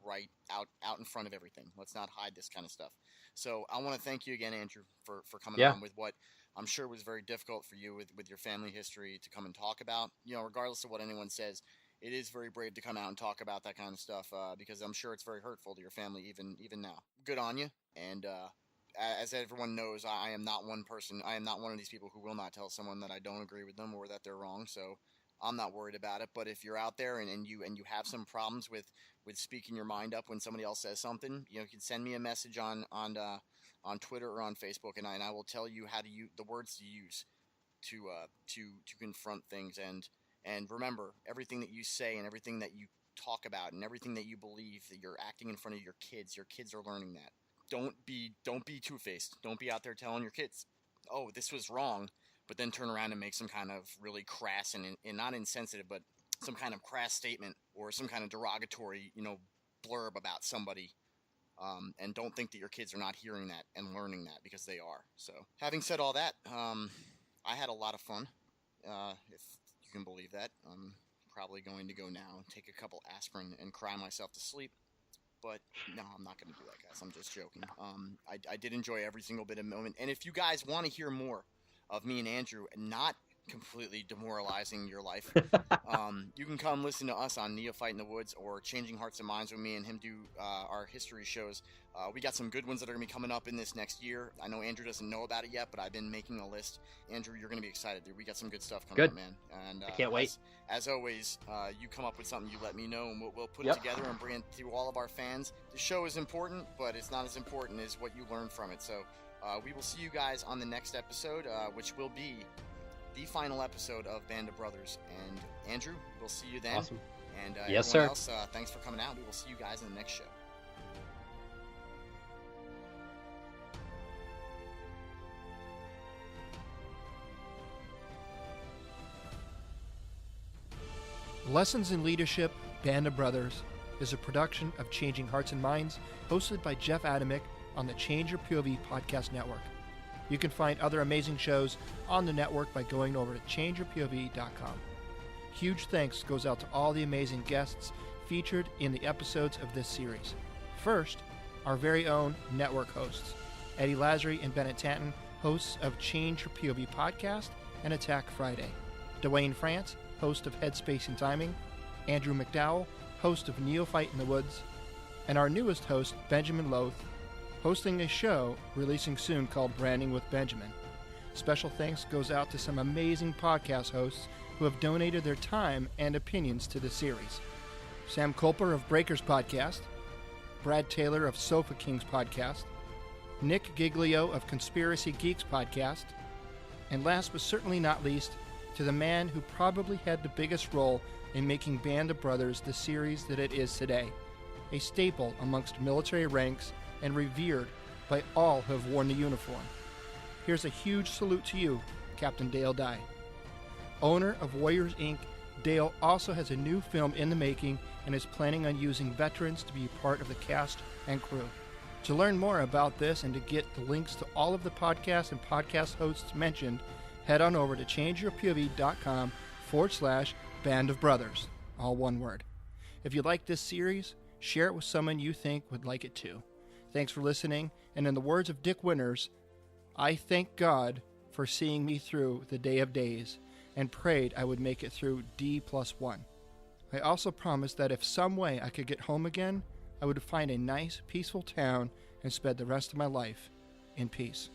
right out in front of everything. Let's not hide this kind of stuff. So I want to thank you again, Andrew, for coming on with what I'm sure was very difficult for you with your family history to come and talk about. Regardless of what anyone says, it is very brave to come out and talk about that kind of stuff because I'm sure it's very hurtful to your family even now. Good on you. And as everyone knows, I am not one person. I am not one of these people who will not tell someone that I don't agree with them or that they're wrong. So I'm not worried about it. But if you're out there and you have some problems with speaking your mind up when somebody else says something, you can send me a message on Twitter or on Facebook, and I will tell you how to use the words to use to confront things. And remember, everything that you say and everything that you talk about and everything that you believe that you're acting in front of your kids are learning that. Don't be two-faced. Don't be out there telling your kids, oh, this was wrong, but then turn around and make some kind of really crass and not insensitive, but some kind of crass statement or some kind of derogatory, blurb about somebody. And don't think that your kids are not hearing that and learning that, because they are. So having said all that, I had a lot of fun, if you can believe that. I'm probably going to go now and take a couple aspirin and cry myself to sleep. But no, I'm not going to do that, guys. I'm just joking. I did enjoy every single bit of the moment. And if you guys want to hear more of me and Andrew not completely demoralizing your life, you can come listen to us on Neophyte in the Woods or Changing Hearts and Minds when me and him do our history shows. We got some good ones that are going to be coming up in this next year. I know Andrew doesn't know about it yet, but I've been making a list. Andrew, you're going to be excited, dude. We got some good stuff coming up, man. And I can't wait. As always, you come up with something, you let me know, and we'll put it together and bring it to all of our fans. The show is important, but it's not as important as what you learn from it. So we will see you guys on the next episode, which will be the final episode of Band of Brothers. And Andrew, we'll see you then. Awesome. And yes, everyone sir. else, thanks for coming out. We will see you guys in the next show. Lessons in Leadership, Band of Brothers is a production of Changing Hearts and Minds, hosted by Jeff Adamick on the Change Your POV podcast network. You can find other amazing shows on the network by going over to changeyourpov.com. Huge thanks goes out to all the amazing guests featured in the episodes of this series. First, our very own network hosts, Eddie Lazary and Bennett Tanton, hosts of Change Your POV podcast and Attack Friday. Dwayne France, host of Headspace and Timing. Andrew McDowell, host of Neophyte in the Woods. And our newest host, Benjamin Loth, hosting a show releasing soon called Branding with Benjamin. Special thanks goes out to some amazing podcast hosts who have donated their time and opinions to the series. Sam Culper of Breakers Podcast, Brad Taylor of Sofa Kings Podcast, Nick Giglio of Conspiracy Geeks Podcast, and last but certainly not least, to the man who probably had the biggest role in making Band of Brothers the series that it is today, a staple amongst military ranks and revered by all who have worn the uniform. Here's a huge salute to you, Captain Dale Dye. Owner of Warriors Inc., Dale also has a new film in the making and is planning on using veterans to be part of the cast and crew. To learn more about this and to get the links to all of the podcasts and podcast hosts mentioned, head on over to changeyourpov.com/Band of Brothers, all one word. If you like this series, share it with someone you think would like it too. Thanks for listening, and in the words of Dick Winters, I thank God for seeing me through the day of days and prayed I would make it through D+1. I also promised that if some way I could get home again, I would find a nice, peaceful town and spend the rest of my life in peace.